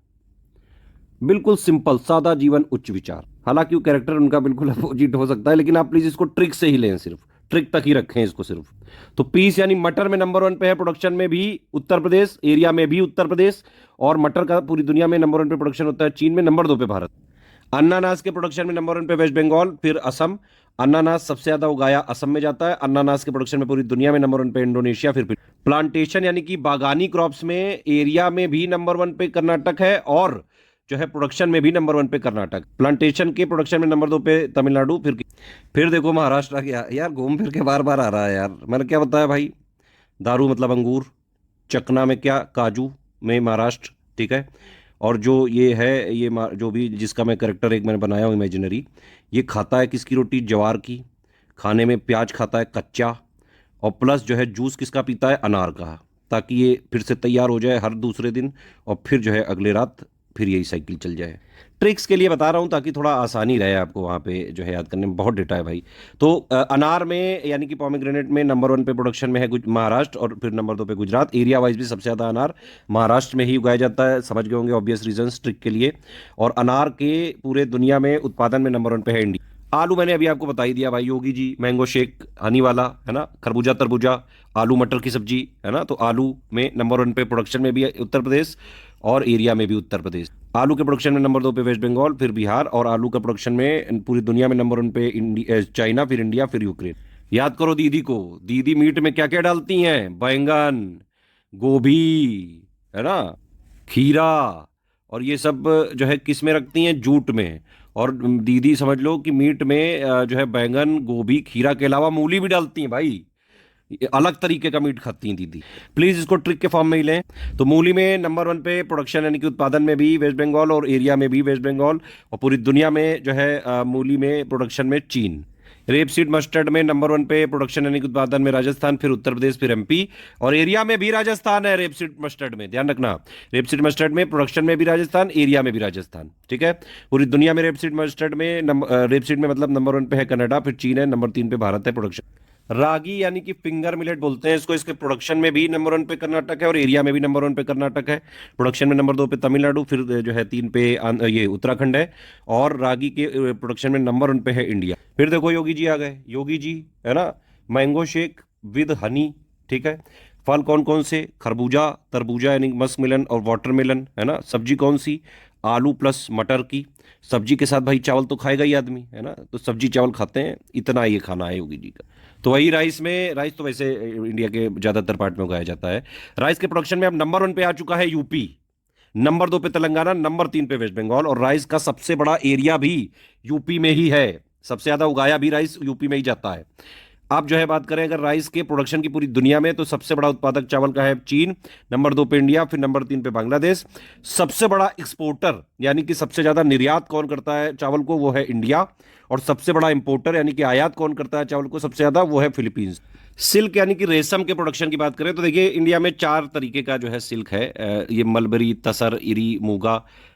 बिल्कुल सिंपल सादा जीवन उच्च विचार। हालांकि वो कैरेक्टर उनका बिल्कुल अपोजिट हो सकता है, लेकिन आप प्लीज इसको ट्रिक से ही लें, सिर्फ ट्रिक तक ही रखें इसको सिर्फ। तो पीस यानी मटर में नंबर 1 पे है, प्रोडक्शन में भी उत्तर प्रदेश, एरिया में भी उत्तर प्रदेश। और मटर का पूरी दुनिया में नंबर 1 पे प्रोडक्शन होता है चीन में, नंबर 2 पे भारत। अनानास के प्रोडक्शन में नंबर 1 पे वेस्ट बंगाल, फिर असम। अनानास सबसे ज्यादा उगाया असम में जाता है। अनानास के प्रोडक्शन में पूरी दुनिया में नंबर 1 पे इंडोनेशिया, फिर प्लांटेशन यानी कि बागानी क्रॉप्स में एरिया में भी नंबर 1 पे कर्नाटक है, और जो है प्रोडक्शन में भी नंबर 1 पे कर्नाटक। प्लांटेशन के प्रोडक्शन में नंबर 2 पे तमिलनाडु, फिर देखो महाराष्ट्र आ गया यार, घूम फिर के बार बार आ रहा है यार। मैंने क्या बताया भाई, दारू मतलब अंगूर, चकना में क्या काजू में महाराष्ट्र, ठीक है। और जो ये है ये जो भी जिसका मैं करेक्टर एक मैंने बनाया हूँ इमेजिनरी, ये खाता है किसकी रोटी, ज्वार की। खाने में प्याज खाता है कच्चा, और प्लस जो है जूस किसका पीता है, अनार का, ताकि ये फिर से तैयार हो जाए हर दूसरे दिन, और फिर जो है अगले रात फिर यही साइकिल चल जाए। ट्रिक्स के लिए बता रहा हूँ ताकि थोड़ा आसानी रहे आपको वहाँ पे जो है याद करने में, बहुत डेटा है भाई। तो अनार में यानी कि पोमेग्रेनेट में नंबर 1 पे प्रोडक्शन में है महाराष्ट्र, और फिर नंबर 2 पे गुजरात। एरिया वाइज भी सबसे ज़्यादा अनार महाराष्ट्र में ही उगाया जाता है, समझ गए होंगे ऑब्वियस रीजंस ट्रिक के लिए। और अनार के पूरे दुनिया में उत्पादन में नंबर 1 पे है इंडिया। आलू मैंने अभी आपको बता ही दिया भाई, Yogi G mango shake Honey वाला, है ना। खरबूजा तरबूजा, आलू मटर की सब्जी, है ना। तो आलू में नंबर 1 पे प्रोडक्शन में भी है उत्तर प्रदेश, और एरिया में भी उत्तर प्रदेश। आलू के प्रोडक्शन में नंबर 2 पे वेस्ट बंगाल, फिर बिहार। और आलू का प्रोडक्शन में पूरी दुनिया में नंबर 1 पे चाइना, फिर इंडिया, फिर यूक्रेन। याद करो दीदी को, दीदी मीट में क्या क्या डालती हैं, बैंगन, गोभी, है ना, खीरा, और ये सब जो है किस में रखती हैं, जूट में। और दीदी समझ लो कि मीट में जो है बैंगन, गोभी, खीरा के अलावा मूली भी डालती हैं भाई। ये अलग तरीके का मीट खाती हैं दीदी। प्लीज इसको ट्रिक के फॉर्म में ही लें। तो मूली में नंबर 1 पे प्रोडक्शन यानी कि उत्पादन में भी वेस्ट बंगाल, और एरिया में भी वेस्ट बंगाल। और पूरी दुनिया में जो है मूली में प्रोडक्शन में चीन। रेपसीड मस्टर्ड में नंबर 1 पे प्रोडक्शन यानी कि उत्पादन में राजस्थान, फिर उत्तर प्रदेश, फिर एमपी। और एरिया में भी राजस्थान है रेपसीड मस्टर्ड में, ध्यान रखना। रेपसीड मस्टर्ड में प्रोडक्शन में भी राजस्थान, एरिया में भी राजस्थान, ठीक है। पूरी दुनिया में रेपसीड मस्टर्ड में रेपसीड में मतलब नंबर 1 पे है कनाडा, फिर चीन है, नंबर 3 पे भारत है प्रोडक्शन। रागी यानी कि फिंगर मिलेट बोलते हैं इसको, इसके प्रोडक्शन में भी नंबर 1 पे कर्नाटक है, और एरिया में भी नंबर 1 पे कर्नाटक है। प्रोडक्शन में नंबर 2 पे तमिलनाडु, फिर जो है 3 पे ये उत्तराखंड है। और रागी के प्रोडक्शन में नंबर 1 पे है इंडिया। फिर देखो योगी जी आ गए, योगी जी, है ना। मैंगो शेक विद हनी, ठीक है। फल कौन कौन से, खरबूजा, तरबूजा यानी मस्क मिलन और वाटरमेलन, है ना। सब्जी कौन सी, आलू प्लस मटर की। सब्जी के साथ भाई चावल तो खाएगा ही आदमी, है ना। तो सब्जी चावल खाते हैं, इतना ये खाना है योगी जी का। तो वही राइस में, राइस तो वैसे इंडिया के ज़्यादातर पार्ट में उगाया जाता है। राइस के प्रोडक्शन में अब नंबर 1 पे आ चुका है यूपी, नंबर 2 पे तेलंगाना, नंबर 3 पे वेस्ट बंगाल। और राइस का सबसे बड़ा एरिया भी यूपी में ही है, सबसे ज़्यादा उगाया भी राइस यूपी में ही जाता है। अब जो है बात करें अगर राइस के प्रोडक्शन की पूरी दुनिया में, तो सबसे बड़ा उत्पादक चावल का है चीन, नंबर 2 पे इंडिया, फिर नंबर 3 पे बांग्लादेश। सबसे बड़ा एक्सपोर्टर यानी कि सबसे ज्यादा निर्यात कौन करता है चावल को, वो है इंडिया। और सबसे बड़ा इंपोर्टर यानी कि आयात कौन करता है चावल को सबसे ज्यादा, वो है फिलीपींस। सिल्क यानी कि रेशम के प्रोडक्शन की बात करें तो देखिए इंडिया में 4 तरीके का जो है सिल्क है, ये मलबरी, तसर, इरी, मूंगा,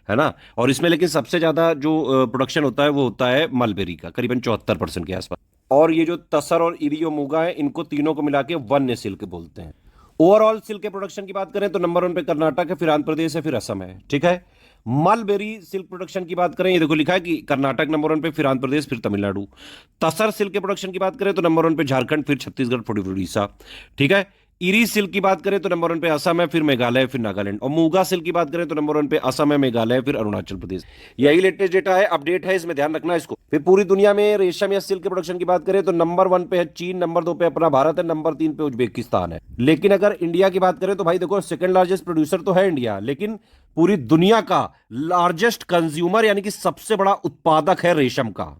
है ना। और इसमें लेकिन सबसे ज्यादा जो प्रोडक्शन होता है वो होता है मलबेरी का, करीबन 74% के आसपास। और ये जो तसर और इरी और मूंगा है, इनको तीनों को मिला के वन्य सिल्क बोलते हैं। ओवरऑल सिल्क के प्रोडक्शन की बात करें तो नंबर 1 पे कर्नाटक है, फिर आंध्र प्रदेश है, फिर असम है, ठीक है। मलबेरी सिल्क प्रोडक्शन की बात करें, ये देखो लिखा है कि कर्नाटक नंबर 1 पे, फिर आंध्र प्रदेश, फिर तमिलनाडु। तसर सिल्क के प्रोडक्शन की बात करें तो नंबर 1 पे झारखंड, फिर छत्तीसगढ़, फिर उड़ीसा। ठीक है। इरी सिल्क की बात करें तो नंबर 1 पे असम है, फिर मेघालय, फिर नागालैंड। और मूगा सिल्क की बात करें तो नंबर 1 पे असम है, मेघालय, फिर अरुणाचल प्रदेश। यही लेटेस्ट डेटा है, अपडेट है, इसमें ध्यान रखना इसको। फिर पूरी दुनिया में रेशम या सिल्क के प्रोडक्शन की बात करें तो नंबर 1 पे है चीन, नंबर 2 पे अपना भारत है, नंबर 3 पे उज्बेकिस्तान है। लेकिन अगर इंडिया की बात करें तो भाई देखो, सेकंड लार्जेस्ट प्रोड्यूसर तो है इंडिया, लेकिन पूरी दुनिया का लार्जेस्ट कंज्यूमर यानी कि सबसे बड़ा उत्पादक है रेशम का।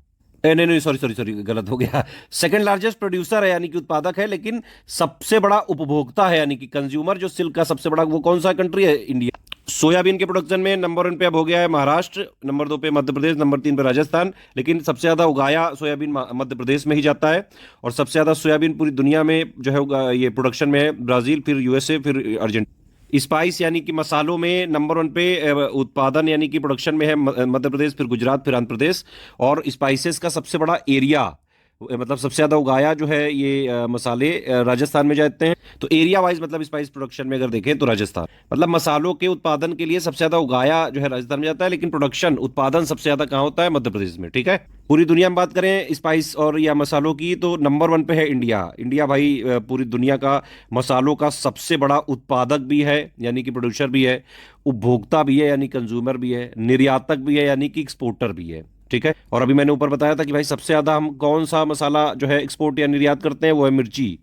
नहीं नहीं, सॉरी सॉरी सॉरी, गलत हो गया। सेकंड लार्जेस्ट प्रोड्यूसर है यानी कि उत्पादक है, लेकिन सबसे बड़ा उपभोक्ता है यानी कि कंज्यूमर जो सिल्क का सबसे बड़ा, वो कौन सा कंट्री है? इंडिया। सोयाबीन के प्रोडक्शन में नंबर 1 पे अब हो गया है महाराष्ट्र, नंबर 2 पे मध्य प्रदेश, नंबर 3 पे राजस्थान। लेकिन सबसे ज्यादा उगाया सोयाबीन मध्य प्रदेश में ही जाता है। और सबसे ज्यादा सोयाबीन पूरी दुनिया में जो है ये प्रोडक्शन में है ब्राजील, फिर यूएसए, फिर अर्जेंटीना। स्पाइस यानी कि मसालों में नंबर 1 पे उत्पादन यानी कि प्रोडक्शन में है मध्य प्रदेश, फिर गुजरात, फिर आंध्र प्रदेश। और स्पाइसेस का सबसे बड़ा एरिया, मतलब सबसे ज्यादा उगाया जो है ये मसाले राजस्थान में जाते हैं। तो एरिया वाइज मतलब स्पाइस प्रोडक्शन में अगर देखें तो राजस्थान, मतलब मसालों के उत्पादन के लिए सबसे ज्यादा उगाया जो है राजस्थान में जाता है, लेकिन प्रोडक्शन उत्पादन सबसे ज्यादा कहाँ होता है? मध्य प्रदेश में। ठीक है। पूरी दुनिया में बात करें स्पाइस और या मसालों की तो नंबर 1 पे है इंडिया। इंडिया भाई पूरी दुनिया का मसालों का सबसे बड़ा उत्पादक भी है यानी कि प्रोड्यूसर भी है, उपभोक्ता भी है यानी कंज्यूमर भी है, निर्यातक भी है यानी कि एक्सपोर्टर भी है। ठीक है। और अभी मैंने ऊपर बताया था कि भाई सबसे ज्यादा हम कौन सा मसाला जो है एक्सपोर्ट या निर्यात करते हैं, वो है मिर्ची।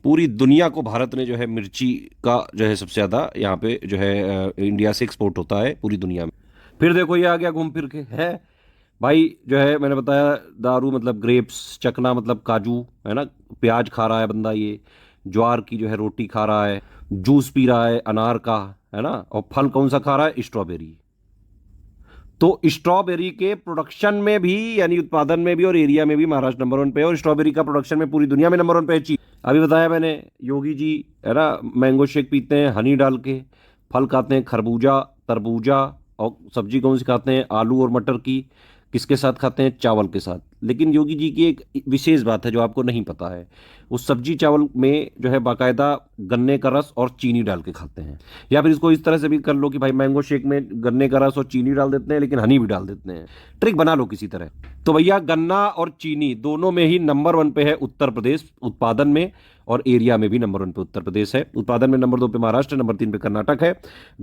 पूरी दुनिया को भारत ने जो है मिर्ची का जो है सबसे ज्यादा यहाँ पे जो है इंडिया से एक्सपोर्ट होता है पूरी दुनिया में। फिर देखो ये आ गया घूम फिर के है भाई, जो है मैंने बताया दारू मतलब ग्रेप्स, चकना मतलब काजू, है ना। प्याज खा रहा है बंदा, ये ज्वार की जो है रोटी खा रहा है, जूस पी रहा है अनार का, है ना। और फल कौन सा खा रहा है? स्ट्रॉबेरी। तो स्ट्रॉबेरी के प्रोडक्शन में भी यानी उत्पादन में भी और एरिया में भी महाराष्ट्र नंबर 1 पे है। और स्ट्रॉबेरी का प्रोडक्शन में पूरी दुनिया में नंबर 1 पे है। अभी बताया मैंने, योगी जी है ना मैंगो शेक पीते हैं हनी डाल के, फल खाते हैं खरबूजा, तरबूजा, और सब्जी कौन सी खाते हैं? आलू और मटर की। किसके साथ खाते हैं? चावल के साथ। लेकिन योगी जी की एक विशेष बात है जो आपको नहीं पता है, उस सब्जी चावल में जो है बाकायदा गन्ने का रस और चीनी डाल के खाते हैं। या फिर इसको इस तरह से भी कर लो कि भाई मैंगो शेक में गन्ने का रस और चीनी डाल देते हैं, लेकिन हनी भी डाल देते हैं। ट्रिक बना लो किसी तरह। तो भैया गन्ना और चीनी दोनों में ही नंबर 1 पे है उत्तर प्रदेश उत्पादन में, और एरिया में भी नंबर 1 पे उत्तर प्रदेश है। उत्पादन में नंबर 2 पे महाराष्ट्र, नंबर 3 पे कर्नाटक है।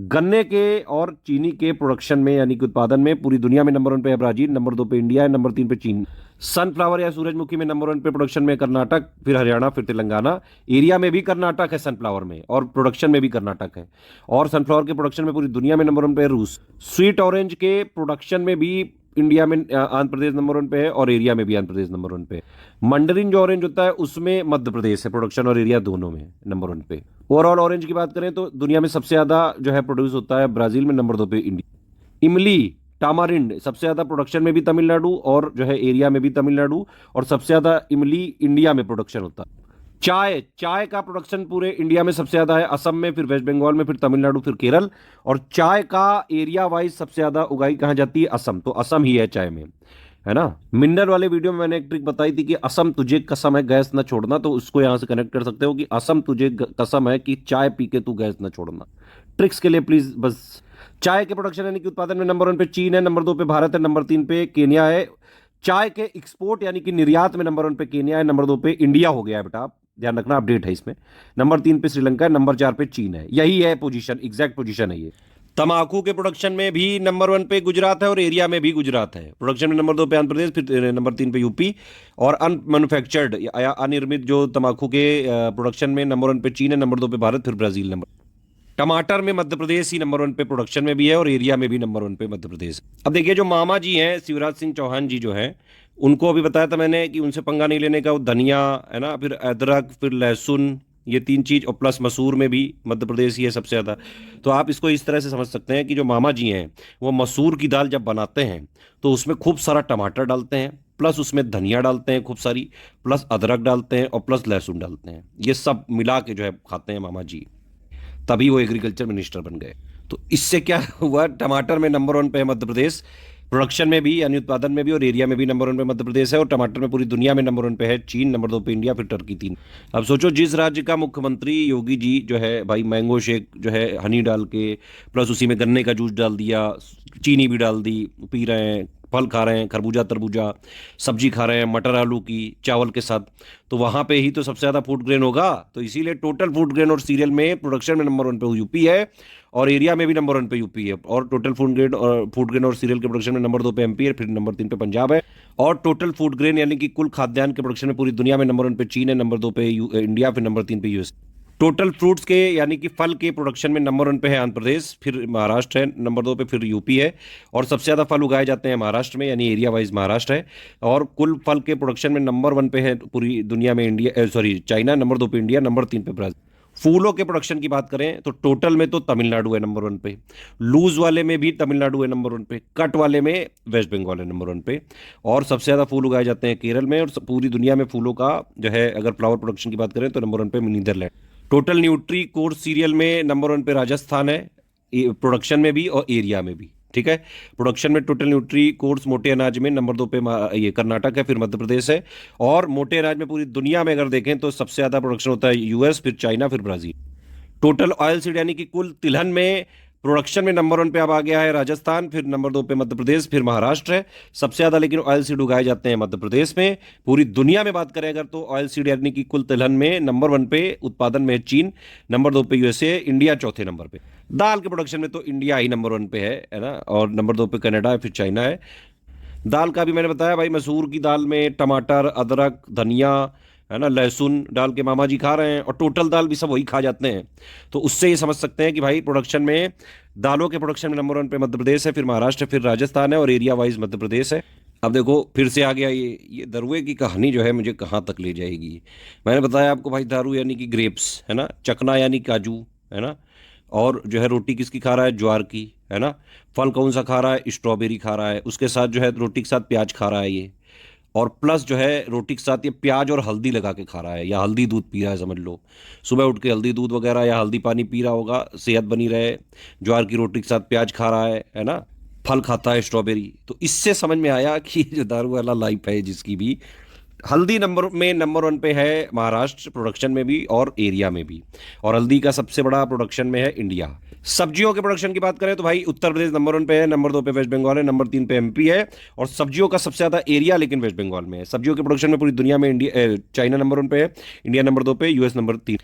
गन्ने के और चीनी के प्रोडक्शन में यानी कि उत्पादन में पूरी दुनिया में नंबर 1 पे है ब्राजील, नंबर 2 पे इंडिया है, नंबर 3 पे चीन। सनफ्लावर या सूरजमुखी में नंबर 1 पे प्रोडक्शन में कर्नाटक, फिर हरियाणा, फिर तेलंगाना। एरिया में भी कर्नाटक है सनफ्लावर में, और प्रोडक्शन में भी कर्नाटक है। और सनफ्लावर के प्रोडक्शन में पूरी दुनिया में नंबर 1 पे है रूस। स्वीट ऑरेंज के प्रोडक्शन में भी इंडिया में आंध्र प्रदेश नंबर 1 पे है, और एरिया में भी आंध्र प्रदेश नंबर 1 पे है। मंडरिन जो ऑरेंज होता है उसमें मध्य प्रदेश है, प्रोडक्शन और एरिया दोनों में नंबर 1 पे। ओवरऑल ऑरेंज की बात करें तो दुनिया में सबसे ज्यादा जो है प्रोड्यूस होता है ब्राजील में, नंबर 2 पे इंडिया। इमली टामारिंड सबसे ज्यादा प्रोडक्शन में भी तमिलनाडु, और जो है एरिया में भी तमिलनाडु। और सबसे ज्यादा इमली इंडिया में प्रोडक्शन होता है। चाय, चाय का प्रोडक्शन पूरे इंडिया में सबसे ज्यादा है असम में, फिर वेस्ट बंगाल में, फिर तमिलनाडु, फिर केरल। और चाय का एरिया वाइज सबसे ज्यादा उगाई कहाँ जाती है? असम। तो असम ही है चाय में, है ना। मिनरल वाले वीडियो में मैंने एक ट्रिक बताई थी कि असम तुझे कसम है गैस न छोड़ना, तो उसको यहां से कनेक्ट कर सकते हो कि असम तुझे कसम है कि चाय पी के तू गैस न छोड़ना। ट्रिक्स के लिए प्लीज बस। चाय के प्रोडक्शन यानी कि उत्पादन में नंबर 1 पे चीन है, नंबर 2 पे भारत है, नंबर 3 पे केन्या है। चाय के एक्सपोर्ट यानी कि निर्यात में नंबर 1 पे केन्या है, नंबर 2 पे इंडिया हो गया है बेटा, आप ध्यान रखना, अपडेट है इसमें। नंबर 3 पे श्रीलंका है, नंबर 4 पे चीन है। यही है पोजीशन, एग्जैक्ट पोजीशन है ये। तंबाकू के प्रोडक्शन में भी नंबर 1 पे गुजरात है, और एरिया में भी गुजरात है। प्रोडक्शन में नंबर 2 पे आंध्र प्रदेश, फिर नंबर 3 पे यूपी। और अनमैन्युफैक्चर्ड या अनिर्मित जो तंबाकू के प्रोडक्शन में नंबर 1 पे चीन है, नंबर 2 पे भारत, फिर ब्राजील नंबर। टमाटर में मध्य प्रदेश ही नंबर 1 पे प्रोडक्शन में भी है, और एरिया में भी नंबर 1 पे मध्य प्रदेश। अब देखिए जो मामा जी हैं शिवराज सिंह चौहान जी जो हैं, उनको अभी बताया था मैंने कि उनसे पंगा नहीं लेने का। वो धनिया है ना, फिर अदरक, फिर लहसुन, ये 3 चीज, और प्लस मसूर में भी मध्य प्रदेश ही है सबसे ज्यादा। तो आप इसको इस तरह से समझ सकते हैं कि जो मामा जी हैं वो मसूर की दाल जब बनाते हैं तो उसमें खूब सारा टमाटर डालते हैं, प्लस उसमें धनिया डालते हैं खूब सारी, प्लस अदरक डालते हैं, और प्लस लहसुन डालते हैं। ये सब मिला के जो है खाते हैं मामा जी, तभी वो एग्रीकल्चर मिनिस्टर बन गए। तो इससे क्या हुआ? टमाटर में नंबर 1 पे है मध्य प्रदेश, प्रोडक्शन में भी यानी उत्पादन में भी और एरिया में भी नंबर 1 पे मध्य प्रदेश है। और टमाटर में पूरी दुनिया में नंबर 1 पे है चीन, नंबर 2 पे इंडिया, फिर टर्की 3। अब सोचो जिस राज्य का मुख्यमंत्री योगी जी जो है भाई मैंगो शेक जो है हनी डाल के प्लस उसी में गन्ने का जूस डाल दिया, चीनी भी डाल दी, पी रहे हैं, फल खा रहे हैं, खरबूजा तरबूजा, सब्जी खा रहे हैं मटर आलू की चावल के साथ, तो वहां पे ही तो सबसे ज्यादा फूड ग्रेन होगा। तो इसीलिए टोटल फूड ग्रेन और सीरियल में प्रोडक्शन में नंबर 1 पे यूपी है और एरिया में भी नंबर 1 पे यूपी है। और टोटल फूड ग्रेन और सीरियल के प्रोडक्शन में नंबर 2 पे एमपी है, फिर नंबर 3 पे पंजाब है। और टोटल फूड ग्रेन यानी कि कुल खाद्यान्न के प्रोडक्शन में पूरी दुनिया में नंबर 1 पे चीन है, नंबर 2 पे इंडिया, फिर नंबर 3 पे यूएस। टोटल फ्रूट्स के यानी कि फल के प्रोडक्शन में नंबर 1 पे है आंध्र प्रदेश, फिर महाराष्ट्र है, नंबर 2 पे फिर यूपी है। और सबसे ज़्यादा फल उगाए जाते हैं महाराष्ट्र में, यानी एरिया वाइज महाराष्ट्र है। और कुल फल के प्रोडक्शन में नंबर 1 पे है पूरी दुनिया में इंडिया, चाइना, नंबर 2 पे इंडिया, नंबर 3 पे ब्राजील। फूलों के प्रोडक्शन की बात करें तो टोटल में तो तमिलनाडु है नंबर 1 पे, लूज वाले में भी तमिलनाडु है नंबर 1 पे, कट वाले में वेस्ट बंगाल है नंबर 1 पे। और सबसे ज़्यादा फूल उगाए जाते हैं केरल में। और पूरी दुनिया में फूलों का जो है अगर फ्लावर प्रोडक्शन की बात करें तो नंबर 1 पे Netherlands. Total nutri coarse cereal में नंबर 1 पे राजस्थान है, प्रोडक्शन में भी और एरिया में भी। ठीक है, प्रोडक्शन में टोटल न्यूट्री कोर्स मोटे अनाज में नंबर 2 पे ये कर्नाटक है, फिर मध्य प्रदेश है। और मोटे अनाज में पूरी दुनिया में अगर देखें तो सबसे ज़्यादा प्रोडक्शन होता है यूएस, फिर चाइना, फिर ब्राज़ील। टोटल ऑयल सीड यानी कि कुल तिलहन में प्रोडक्शन में नंबर 1 पे अब आ गया है राजस्थान, फिर नंबर 2 पे मध्य प्रदेश, फिर महाराष्ट्र है। सबसे ज़्यादा लेकिन ऑयल सीड उगाए जाते हैं मध्य प्रदेश में। पूरी दुनिया में बात करें अगर तो ऑयल सीड यानी कि कुल तिलहन में नंबर 1 पे उत्पादन में चीन, नंबर 2 पे यूएसए, इंडिया चौथे नंबर पे। दाल के प्रोडक्शन में तो इंडिया ही नंबर 1 पे है ना, और नंबर 2 पे कनाडा है, फिर चाइना है। दाल का भी मैंने बताया भाई, मसूर की दाल में टमाटर, अदरक, धनिया है ना, लहसुन डाल के मामा जी खा रहे हैं, और टोटल दाल भी सब वही खा जाते हैं। तो उससे ये समझ सकते हैं कि भाई प्रोडक्शन में दालों के प्रोडक्शन में नंबर 1 पे मध्य प्रदेश है, फिर महाराष्ट्र, फिर राजस्थान है, और एरिया वाइज मध्य प्रदेश है। अब देखो फिर से आ गया ये दरुए की कहानी जो है मुझे कहाँ तक ले जाएगी। मैंने बताया आपको भाई दारू यानी कि ग्रेप्स है ना, चकना यानी काजू है ना, और जो है रोटी किसकी खा रहा है, ज्वार की है ना। फल कौन सा खा रहा है, स्ट्रॉबेरी खा रहा है, उसके साथ जो है रोटी के साथ प्याज खा रहा है ये, और प्लस जो है रोटी के साथ ये प्याज और हल्दी लगा के खा रहा है, या हल्दी दूध पी रहा है समझ लो। सुबह उठ के हल्दी दूध वगैरह या हल्दी पानी पी रहा होगा, सेहत बनी रहे। ज्वार की रोटी के साथ प्याज खा रहा है ना, फल खाता है स्ट्रॉबेरी। तो इससे समझ में आया कि जो दारू वाला लाइफ है जिसकी भी, हल्दी नंबर 1 पे है महाराष्ट्र, प्रोडक्शन में भी और एरिया में भी। और हल्दी का सबसे बड़ा प्रोडक्शन में है इंडिया। सब्जियों के प्रोडक्शन की बात करें तो भाई उत्तर प्रदेश नंबर 1 पे है, नंबर 2 पे वेस्ट बंगाल है, नंबर 3 पे एमपी है। और सब्जियों का सबसे ज्यादा एरिया लेकिन वेस्ट बंगाल में है। सब्जियों के प्रोडक्शन में पूरी दुनिया में चाइना नंबर 1 पे है, इंडिया नंबर 2 पे, यूएस नंबर 3।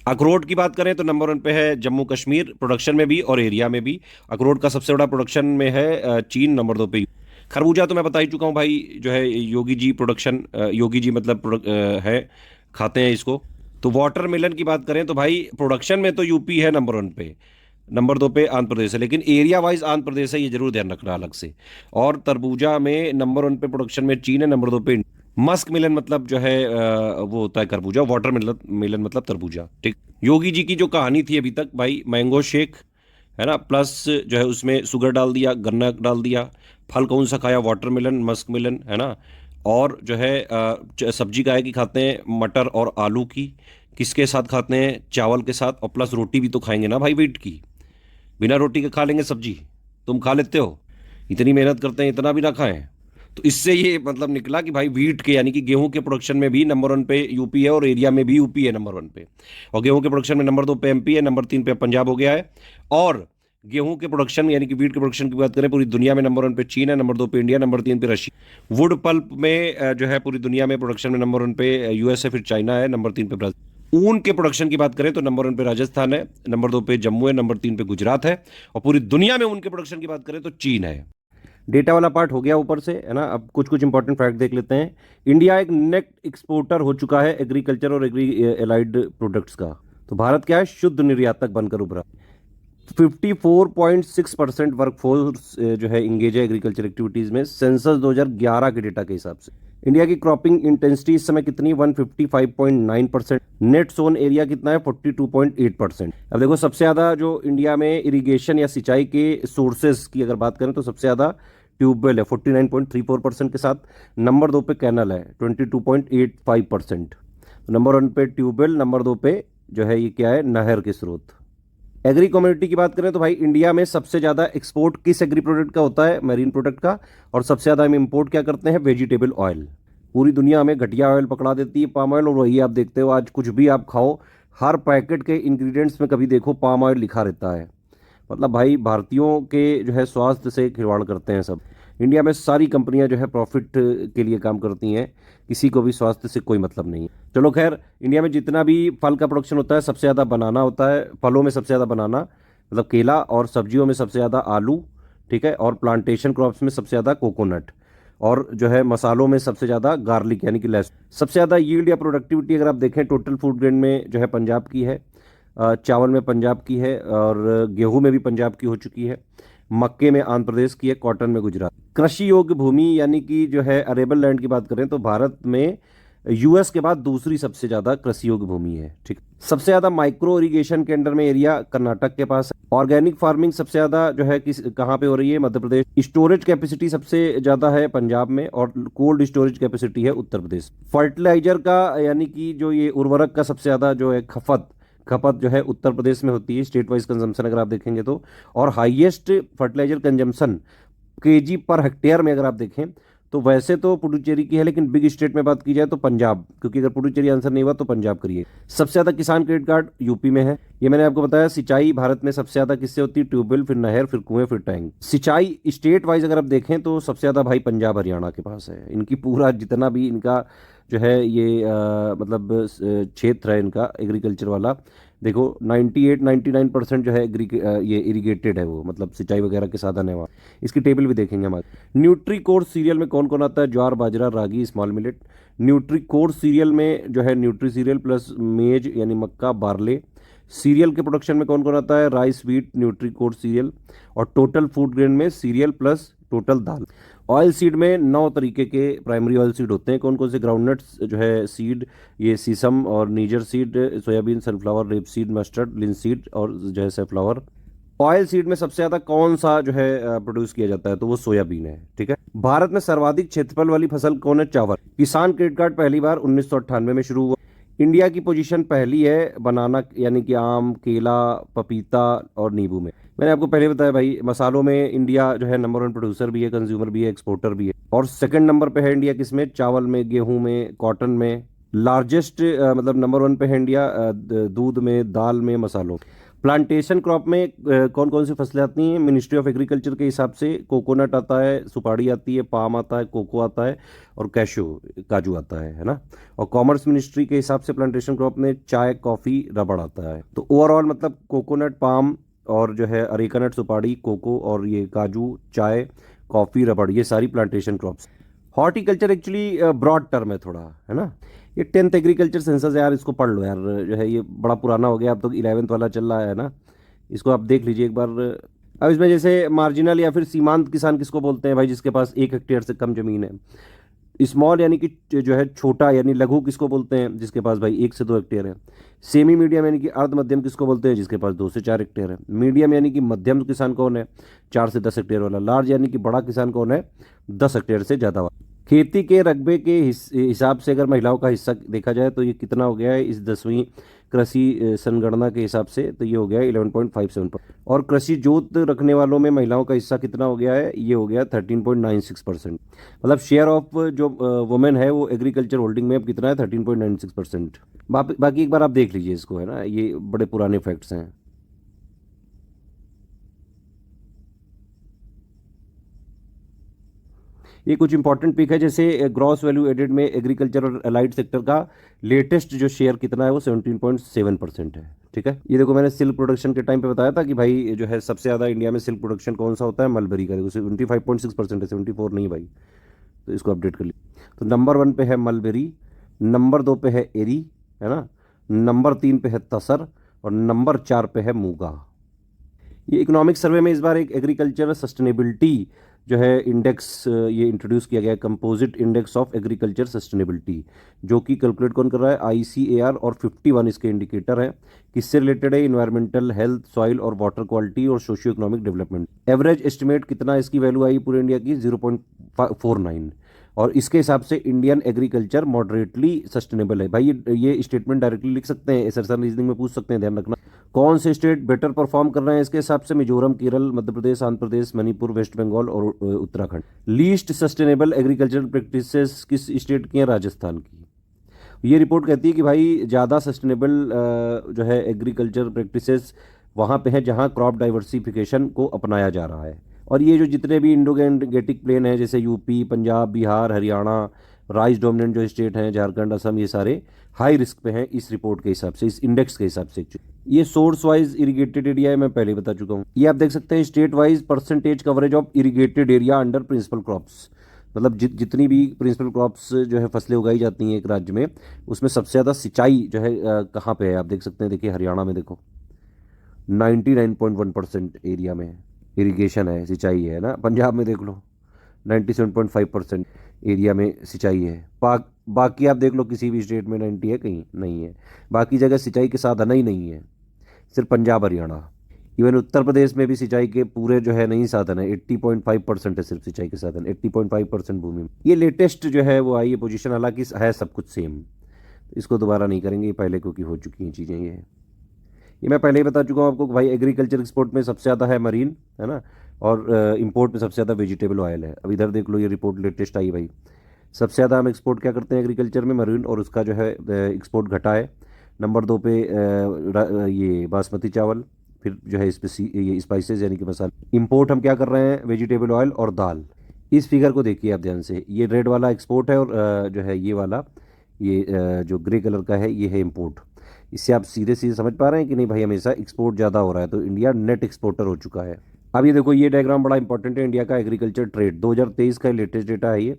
अखरोट की बात करें तो नंबर 1 पे है जम्मू कश्मीर, प्रोडक्शन में भी और एरिया में भी। अखरोट का सबसे बड़ा प्रोडक्शन में है चीन, नंबर 2 पे। खरबूजा तो मैं बता ही चुका हूँ भाई, जो है योगी जी प्रोडक्शन, योगी जी मतलब है, खाते हैं इसको। तो वाटरमेलन की बात करें तो भाई प्रोडक्शन में तो यूपी है नंबर 1 पे, नंबर 2 पे आंध्र प्रदेश है, लेकिन एरिया वाइज आंध्र प्रदेश है, ये जरूर ध्यान रखना अलग से। और तरबूजा में नंबर 1 पे प्रोडक्शन में चीन है, नंबर 2 पे मस्क मिलन मतलब जो है वो होता है खरबूजा, वाटर मिलन मतलब तरबूजा। ठीक, योगी जी की जो कहानी थी अभी तक भाई, मैंगो शेक है ना, प्लस जो है उसमें शुगर डाल दिया, गन्ना डाल दिया, फल कौन सा खाया, वाटरमेलन, मस्क मिलन है ना। और जो है सब्जी काय की खाते हैं, मटर और आलू की। किसके साथ खाते हैं, चावल के साथ, और प्लस रोटी भी तो खाएंगे ना भाई व्हीट की। बिना रोटी के खा लेंगे सब्जी, तुम खा लेते हो, इतनी मेहनत करते हैं इतना भी ना खाएं। तो इससे ये मतलब निकला कि भाई व्हीट के यानी कि गेहूं के प्रोडक्शन में भी नंबर 1 पे यूपी है, और एरिया में भी यूपी है नंबर 1 पे। और गेहूं के प्रोडक्शन में नंबर 2 पे एमपी है, नंबर 3 पे पंजाब हो गया है। और गेहूं के प्रोडक्शन यानी कि व्हीट के प्रोडक्शन की बात करें पूरी दुनिया में नंबर 1 पे चीन है, नंबर 2 पे इंडिया, नंबर 3 पे रशिया। वुड पल्प में जो है पूरी दुनिया में प्रोडक्शन में नंबर 1 पे यूएस है, फिर चाइना है, नंबर 3 पे ब्राजील। ऊन के प्रोडक्शन की बात करें तो नंबर 1 पे राजस्थान है, नंबर 2 पे जम्मू है, नंबर 3 पे गुजरात है। और पूरी दुनिया में ऊन के प्रोडक्शन की बात करें तो चीन है। डेटा वाला पार्ट हो गया ऊपर से है ना। अब कुछ कुछ इंपॉर्टेंट फैक्ट देख लेते हैं। इंडिया एक नेट एक्सपोर्टर हो चुका है एग्रीकल्चर और एग्री एलाइड प्रोडक्ट्स का। तो भारत क्या है, शुद्ध निर्यातक बनकर उभरा। 54.6% वर्कफोर्स जो है इंगेज है एग्रीकल्चर एक्टिविटीज में, सेंसस 2011 के डेटा के हिसाब से। इंडिया की क्रॉपिंग इंटेंसिटी इस समय कितनी, 155.9%। नेट सोन एरिया कितना है, 42.8%। अब देखो सबसे ज़्यादा जो इंडिया में इरिगेशन या सिंचाई के सोर्सेज की अगर बात करें तो सबसे ज़्यादा ट्यूबवेल है 49.34% के साथ। नंबर 2 पे कैनल है 22.85%। नंबर 1 पे ट्यूबवेल, नंबर 2 पे जो है ये क्या है, नहर के स्रोत। एग्री कम्युनिटी की बात करें तो भाई इंडिया में सबसे ज़्यादा एक्सपोर्ट किस एग्री प्रोडक्ट का होता है? मरीन प्रोडक्ट का। और सबसे ज़्यादा हम इंपोर्ट क्या करते हैं? Vegetable oil. पूरी दुनिया हमें घटिया ऑयल पकड़ा देती है, पाम ऑयल, और वही आप देखते हो आज कुछ भी आप खाओ, हर पैकेट के इंग्रेडिएंट्स में कभी देखो पाम ऑयल लिखा रहता है। मतलब भाई भारतीयों के जो है स्वास्थ्य से खिलवाड़ करते हैं सब। इंडिया में सारी कंपनियां जो है प्रॉफिट के लिए काम करती हैं, किसी को भी स्वास्थ्य से कोई मतलब नहीं है। चलो खैर, इंडिया में जितना भी फल का प्रोडक्शन होता है सबसे ज़्यादा बनाना होता है, फलों में सबसे ज़्यादा बनाना मतलब केला, और सब्जियों में सबसे ज़्यादा आलू, ठीक है, और प्लांटेशन क्रॉप्स में सबसे ज़्यादा कोकोनट, और जो है मसालों में सबसे ज़्यादा गार्लिक यानी कि लहसुन। सबसे ज़्यादा यील्ड या प्रोडक्टिविटी अगर आप देखें टोटल फूड ग्रेन में जो है पंजाब की है, चावल में पंजाब की है, और गेहूं में भी पंजाब की हो चुकी है, मक्के में आंध्र प्रदेश की है, कॉटन में गुजरात। कृषि योग्य भूमि यानी कि जो है अरेबल लैंड की बात करें तो भारत में यूएस के बाद दूसरी सबसे ज्यादा कृषि योग्य भूमि है, ठीक। सबसे ज्यादा माइक्रो इरिगेशन के अंडर में एरिया कर्नाटक के पास है। ऑर्गेनिक फार्मिंग सबसे ज्यादा जो है किस कहाँ पे हो रही है? मध्य प्रदेश। स्टोरेज कैपेसिटी सबसे ज्यादा है पंजाब में, और कोल्ड स्टोरेज कैपेसिटी है उत्तर प्रदेश। फर्टिलाइजर का यानी कि जो ये उर्वरक का सबसे ज्यादा जो है खपत जो है उत्तर प्रदेश में होती है, स्टेट वाइज कंजम्पशन अगर आप देखेंगे तो। और highest fertiliser consumption KG per hectare में अगर आप देखें तो वैसे तो पुडुचेरी की है, लेकिन बिग स्टेट में बात की जाए तो पंजाब, क्योंकि अगर पुडुचेरी आंसर नहीं हुआ तो पंजाब करिए। सबसे ज्यादा किसान क्रेडिट कार्ड यूपी में है, ये मैंने आपको बताया। सिंचाई भारत में सबसे ज्यादा किससे होती है? ट्यूबवेल, फिर नहर, फिर कुएं, फिर टैंक। सिंचाई स्टेट वाइज अगर आप देखें तो सबसे ज्यादा भाई पंजाब हरियाणा के पास है। इनकी पूरा जितना भी इनका जो है ये मतलब क्षेत्र है इनका एग्रीकल्चर वाला, देखो 98-99% जो है ये इरिगेटेड है, वो मतलब सिंचाई वगैरह के साधन है वहाँ। इसकी टेबल भी देखेंगे हम। न्यूट्री कोर्स सीरियल में कौन कौन आता है? ज्वार, बाजरा, रागी, small millet. Nutri coarse cereal में जो है न्यूट्री सीरियल प्लस मेज यानी मक्का, बार्ले। सीरियल के प्रोडक्शन में कौन कौन आता है? Rice, wheat, nutri coarse cereal. और टोटल फूड ग्रेन में सीरियल प्लस टोटल दाल। ऑयल सीड में 9 तरीके के प्राइमरी ऑयल सीड होते हैं। कौन कौन से? ग्राउंडनट्स जो है सीड, ये सीसम और niger seed, soybean, sunflower, rape seed, mustard, linseed और जो है सनफ्लावर। ऑयल सीड में सबसे ज्यादा कौन सा जो है प्रोड्यूस किया जाता है? तो वो सोयाबीन है, ठीक है। भारत में सर्वाधिक क्षेत्रफल वाली फसल कौन है? चावल। किसान क्रेडिट कार्ड पहली बार 1998 में शुरू हुआ। इंडिया की पोजीशन पहली है बनाना यानी कि आम, केला, पपीता और नींबू में। मैंने आपको पहले बताया भाई, मसालों में इंडिया जो है नंबर 1 प्रोड्यूसर भी है, कंज्यूमर भी है, एक्सपोर्टर भी है। और सेकंड नंबर पे है इंडिया किसमें? चावल में, गेहूं में, कॉटन में। लार्जेस्ट मतलब नंबर 1 पे है इंडिया दूध में, दाल में, मसालों। प्लांटेशन क्रॉप में कौन कौन सी फसलें आती हैं? मिनिस्ट्री ऑफ एग्रीकल्चर के हिसाब से कोकोनट आता है, सुपारी आती है, पाम आता है, कोको आता है, और काजू आता है ना। और कॉमर्स मिनिस्ट्री के हिसाब से प्लांटेशन क्रॉप में चाय, कॉफी, रबड़ आता है। तो ओवरऑल मतलब कोकोनट, पाम और जो है अरेकानट, सुपारी, कोको और ये काजू, चाय, कॉफी, रबड़, ये सारी plantation crops. Horticulture actually broad term है थोड़ा, है ना। ये 10th एग्रीकल्चर सेंसस है यार, इसको पढ़ लो यार, जो है ये बड़ा पुराना हो गया, अब तो 11th वाला चल रहा है ना, इसको आप देख लीजिए एक बार। अब इसमें जैसे मार्जिनल या फिर सीमांत किसान किसको बोलते हैं भाई? जिसके पास 1 हेक्टेयर से कम जमीन है। स्मॉल यानी कि जो है छोटा यानी लघु किसको बोलते हैं? जिसके पास भाई 1 से 2 हेक्टेयर है। सेमी मीडियम यानी कि अर्ध मध्यम किसको बोलते हैं? जिसके पास 2 से 4 हेक्टेयर है। मीडियम यानी कि मध्यम किसान कौन है? 4 से 10 हेक्टेयर वाला। लार्ज यानी कि बड़ा किसान कौन है? 10 हेक्टेयर से ज़्यादा वाला। खेती के रकबे के हिसाब से अगर महिलाओं का हिस्सा देखा जाए तो ये कितना हो गया है इस 10वीं कृषि संगणना के हिसाब से? तो ये हो गया 11.57%। और कृषि जोत रखने वालों में महिलाओं का हिस्सा कितना हो गया है? ये हो गया 13.96%। मतलब शेयर ऑफ जो वुमेन है वो एग्रीकल्चर होल्डिंग में अब कितना है? 13.96%। बाकी एक बार आप देख लीजिए इसको, है ना, ये बड़े पुराने फैक्ट्स हैं। ये कुछ इंपॉर्टेंट पिक है, जैसे ग्रॉस वैल्यू एडेड में एग्रीकल्चर और अलाइड सेक्टर का लेटेस्ट जो शेयर कितना है? वो 17.7% है, ठीक है। ये देखो मैंने सिल्क प्रोडक्शन के टाइम पे बताया था कि भाई जो है सबसे ज़्यादा इंडिया में सिल्क प्रोडक्शन कौन सा होता है? मलबरी का। देखो 75.6% है, 74 नहीं भाई, तो इसको अपडेट कर लीजिए। तो नंबर 1 पे है मलबेरी, नंबर 2 पे है एरी, है ना, नंबर 3 पे है तसर, और नंबर 4 पे है मूंगा। ये इकोनॉमिक सर्वे में इस बार एक एग्रीकल्चर सस्टेनेबिलिटी जो है इंडेक्स ये इंट्रोड्यूस किया गया है, composite index of agriculture sustainability, जो कि कैलकुलेट कौन कर रहा है? ICAR, और 51 इसके इंडिकेटर हैं। किससे रिलेटेड है? इन्वायरमेंटल, हेल्थ, सॉइल और वाटर क्वालिटी और socio economic development. Average estimate कितना इसकी वैल्यू आई पूरे इंडिया की? 0.49। और इसके हिसाब से इंडियन एग्रीकल्चर मॉडरेटली सस्टेनेबल है। भाई ये स्टेटमेंट डायरेक्टली लिख सकते हैं, एसएसआर रीजनिंग में पूछ सकते हैं, ध्यान रखना। कौन से स्टेट बेटर परफॉर्म कर रहे हैं इसके हिसाब से मिजोरम, केरल, मध्य प्रदेश, आंध्र प्रदेश, मणिपुर, वेस्ट बंगाल और Uttarakhand. Least sustainable agricultural practices किस स्टेट की हैं? राजस्थान की। ये रिपोर्ट कहती है कि भाई ज़्यादा सस्टेनेबल जो है एग्रीकल्चर प्रैक्टिसेस वहाँ पे हैं जहाँ क्रॉप डाइवर्सिफिकेशन को अपनाया जा रहा है। और ये जो जितने भी इंडो गैंजेटिक प्लेन हैं जैसे UP, Punjab, Bihar, Haryana, rice dominant जो स्टेट हैं, झारखंड, असम, ये सारे हाई रिस्क पे हैं इस रिपोर्ट के हिसाब से, इस इंडेक्स के हिसाब से। ये सोर्स वाइज इरिगेटेड एरिया है, मैं पहले ही बता चुका हूँ। ये आप देख सकते हैं state wise percentage coverage of irrigated area under principal crops, मतलब जितनी भी प्रिंसिपल क्रॉप्स जो है फसलें उगाई जाती हैं एक राज्य में, उसमें सबसे ज़्यादा सिंचाई जो है कहाँ पे है आप देख सकते हैं। देखिए हरियाणा में देखो 99.1% एरिया में इरिगेशन है, सिंचाई है ना। पंजाब में देख लो 97.5% एरिया में सिंचाई है। बाकी आप देख लो किसी भी स्टेट में 90 है, कहीं नहीं है। बाकी जगह सिंचाई के साधन ही नहीं है, सिर्फ पंजाब, हरियाणा। इवन उत्तर प्रदेश में भी सिंचाई के पूरे जो है नहीं साधन है, 80.5% है सिर्फ सिंचाई के साधन, 80.5% भूमि में। ये लेटेस्ट जो है वो आई है पोजीशन, हालांकि है सब कुछ सेम, इसको दोबारा नहीं करेंगे, ये पहले क्योंकि हो चुकी हैं चीज़ें। ये मैं पहले ही बता चुका हूँ आपको कि भाई एग्रीकल्चर एक्सपोर्ट में सबसे ज़्यादा है मरीन, है ना, और इंपोर्ट में सबसे ज़्यादा वेजिटेबल ऑयल है। अब इधर देख लो, ये रिपोर्ट लेटेस्ट आई भाई, सबसे ज़्यादा हम एक्सपोर्ट क्या करते हैं एग्रीकल्चर में? मरीन, और उसका जो है एक्सपोर्ट घटा है। नंबर 2 पे ये बासमती चावल, फिर जो है ये स्पाइसेस यानी कि मसाले। इंपोर्ट हम क्या कर रहे हैं? वेजिटेबल ऑयल और दाल। इस फिगर को देखिए आप ध्यान से, ये रेड वाला एक्सपोर्ट है और जो है ये वाला, ये जो ग्रे कलर का है, ये है इंपोर्ट। इससे आप सीधे सीधे समझ पा रहे हैं कि नहीं भाई हमेशा एक्सपोर्ट ज़्यादा हो रहा है, तो इंडिया नेट एक्सपोर्टर हो चुका है। अब ये देखो, ये डायग्राम बड़ा इंपॉर्टेंट है, इंडिया का एग्रीकल्चर ट्रेड 2023 का लेटेस्ट डेटा है ये,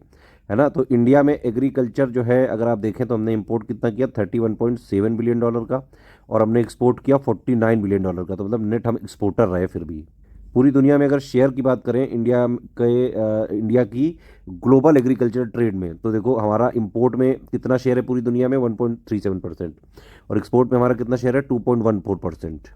है ना। तो इंडिया में एग्रीकल्चर जो है अगर आप देखें तो हमने इंपोर्ट कितना किया? $31.7 बिलियन का, और हमने एक्सपोर्ट किया $49 बिलियन का। तो मतलब नेट हम एक्सपोर्टर रहे। फिर भी पूरी दुनिया में अगर शेयर की बात करें इंडिया की ग्लोबल एग्रीकल्चर ट्रेड में, तो देखो हमारा इंपोर्ट में कितना शेयर है पूरी दुनिया में? 1.37%, और एक्सपोर्ट में हमारा कितना शेयर है? 2.14%।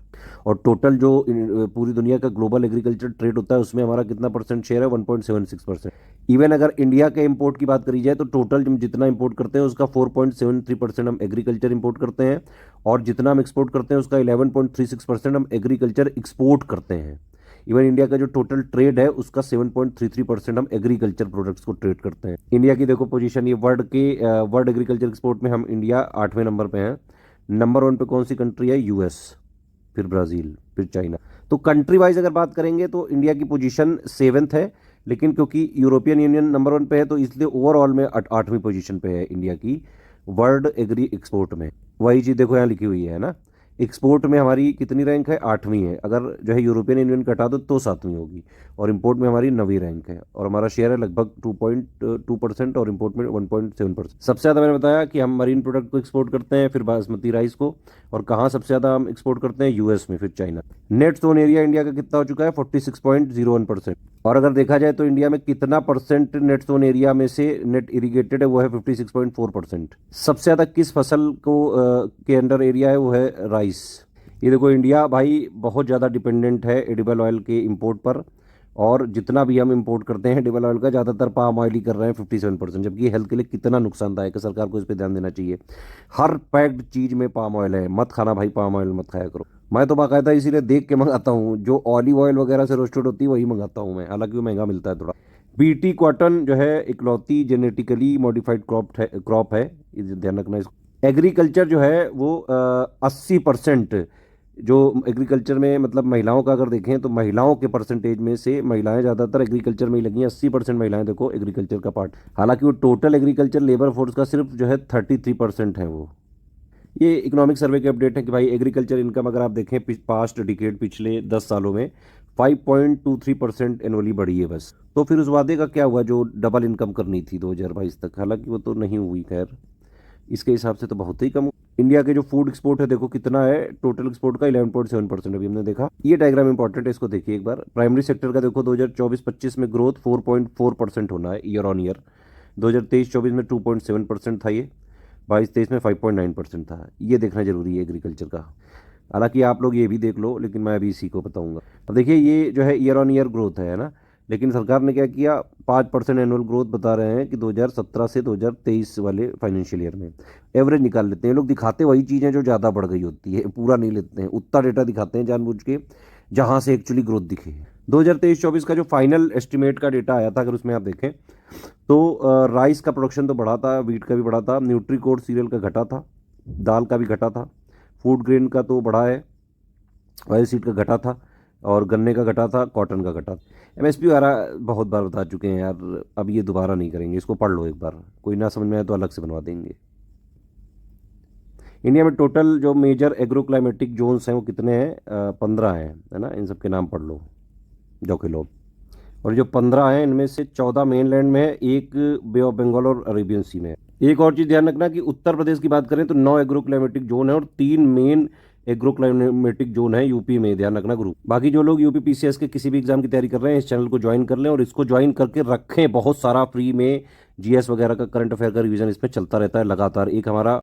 और टोटल जो पूरी दुनिया का ग्लोबल एग्रीकल्चर ट्रेड होता है उसमें हमारा कितना परसेंट शेयर है? 1.76%। इवन अगर इंडिया के इंपोर्ट की बात करी जाए तो टोटल हम जितना इंपोर्ट करते हैं उसका 4.73% हम एग्रीकल्चर इंपोर्ट करते हैं, और जितना हम एक्सपोर्ट करते हैं उसका 11.36% हम एग्रीकल्चर एक्सपोर्ट करते हैं। इवन इंडिया का जो टोटल ट्रेड है उसका 7.33% हम एग्रीकल्चर प्रोडक्ट्स को ट्रेड करते हैं। इंडिया की देखो पोजीशन, ये वर्ल्ड एग्रीकल्चर एक्सपोर्ट में हम इंडिया 8वें नंबर पे हैं। नंबर 1 पे कौन सी कंट्री है? यूएस, फिर ब्राज़ील, फिर चाइना। तो कंट्री वाइज अगर बात करेंगे तो इंडिया की पोजीशन 7th है, लेकिन क्योंकि यूरोपियन यूनियन नंबर 1 पे है तो इसलिए ओवरऑल में 8वीं पोजीशन पे है इंडिया की वर्ल्ड एग्री एक्सपोर्ट में। वही चीज़ देखो यहाँ लिखी हुई है ना, एक्सपोर्ट में हमारी कितनी रैंक है? 8वीं है। अगर जो है यूरोपियन यूनियन का हटा दो तो 7वीं होगी, और इंपोर्ट में हमारी 9वीं रैंक है, और हमारा शेयर है लगभग 2.2% और इंपोर्ट में 1.7%। सबसे ज़्यादा मैंने बताया कि हम मरीन प्रोडक्ट को एक्सपोर्ट करते हैं, फिर बासमती राइस को, और कहाँ सबसे ज़्यादा हम एक्सपोर्ट करते हैं? यूएस में, फिर China. Net zone area India का कितना हो चुका है? 46.01%। और अगर देखा जाए तो इंडिया में कितना परसेंट नेट जोन एरिया में से नेट इरीगेटेड है? वो है 56.4%। सबसे ज़्यादा किस फसल को के अंडर एरिया है? वो है राइस। ये देखो इंडिया भाई बहुत ज़्यादा डिपेंडेंट है एडिबल ऑयल के इंपोर्ट पर, और जितना भी हम इंपोर्ट करते हैं एडिबल ऑयल का ज़्यादातर पाम ऑयल ही कर रहे हैं 57%, जबकि हेल्थ के लिए कितना नुकसानदायक है। सरकार को इस पर ध्यान देना चाहिए। हर पैक्ड चीज़ में पाम ऑयल है, मत खाना भाई, पाम ऑयल मत खाया करो। मैं तो बाकायदा इसीलिए देख के मंगाता हूँ, जो ऑलिव ऑयल वगैरह से रोस्टेड होती है वही मंगाता हूँ मैं, हालांकि वो महंगा मिलता है थोड़ा। बीटी कॉटन जो है इकलौती जेनेटिकली मॉडिफाइड क्रॉप है, ध्यान रखना इसको। एग्रीकल्चर जो है वो 80% जो एग्रीकल्चर में, मतलब महिलाओं का अगर देखें तो महिलाओं के परसेंटेज में से महिलाएं ज़्यादातर एग्रीकल्चर में ही लगी हैं। 80% महिलाएं देखो एग्रीकल्चर का पार्ट, हालांकि वो टोटल एग्रीकल्चर लेबर फोर्स का सिर्फ जो है 33% है वो। ये इकोनॉमिक सर्वे के अपडेट है कि भाई एग्रीकल्चर इनकम अगर आप देखें पास्ट डिकेड, पिछले 10 सालों में 5.23% एनुअली बढ़ी है बस। तो फिर उस वादे का क्या हुआ जो डबल इनकम करनी थी 2022 तक? हालांकि वो तो नहीं हुई, खैर इसके हिसाब से तो बहुत ही कम। इंडिया के जो फूड एक्सपोर्ट है देखो कितना है, टोटल एक्सपोर्ट का 11.7% अभी हमने देखा। ये डायग्राम इंपॉर्टेंट है, इसको देखिए एक बार। प्राइमरी सेक्टर का देखो 2024-25 में ग्रोथ 4.4% होना है ईयर ऑन ईयर। 2023-24 में 2.7% था, ये 22-23 में 5.9% था। ये देखना जरूरी है एग्रीकल्चर का, हालांकि आप लोग ये भी देख लो, लेकिन मैं अभी इसी को बताऊंगा। अब देखिए ये जो है ईयर ऑन ईयर ग्रोथ है ना, लेकिन सरकार ने क्या किया, 5% एनुअल ग्रोथ बता रहे हैं कि 2017 से 2023 वाले फाइनेंशियल ईयर में एवरेज निकाल लेते हैं। लोग दिखाते वही चीज़ है जो ज़्यादा बढ़ गई होती है, पूरा नहीं लेते हैं, उतना डेटा दिखाते हैं जानबूझ के जहाँ से एक्चुअली ग्रोथ दिखे। 2023-24 का जो फाइनल एस्टिमेट का डेटा आया था, अगर उसमें आप देखें तो राइस का प्रोडक्शन तो बढ़ा था, वीट का भी बढ़ा था, न्यूट्रीकोड सीरियल का घटा था, दाल का भी घटा था, फूड ग्रेन का तो बढ़ा है, ऑयल सीड का घटा था, और गन्ने का घटा था, कॉटन का घटा था। एमएसपी वगैरह बहुत बार बता चुके हैं यार, अब ये दोबारा नहीं करेंगे, इसको पढ़ लो एक बार, कोई ना समझ में आए तो अलग से बनवा देंगे। इंडिया में टोटल जो मेजर एग्रो क्लाइमेटिक जोन्स हैं वो कितने हैं? 15 हैं, है ना, इन सब के नाम पढ़ लो जो कि लो। और जो 15 हैं इनमें से 14 मेनलैंड में है, एक बे ऑफ बंगाल और अरेबियन सी में है। एक और चीज़ ध्यान रखना कि उत्तर प्रदेश की बात करें तो 9 एग्रो क्लाइमेटिक जोन है और 3 मेन एग्रो क्लाइमेटिक जोन है यूपी में, ध्यान रखना ग्रुप। बाकी जो लोग यूपी पीसीएस के किसी भी एग्जाम की तैयारी कर रहे हैं, इस चैनल को ज्वाइन कर लें और इसको ज्वाइन करके रखें, बहुत सारा फ्री में जीएस वगैरह का, करंट अफेयर का रिवीजन इसमें चलता रहता है लगातार। एक हमारा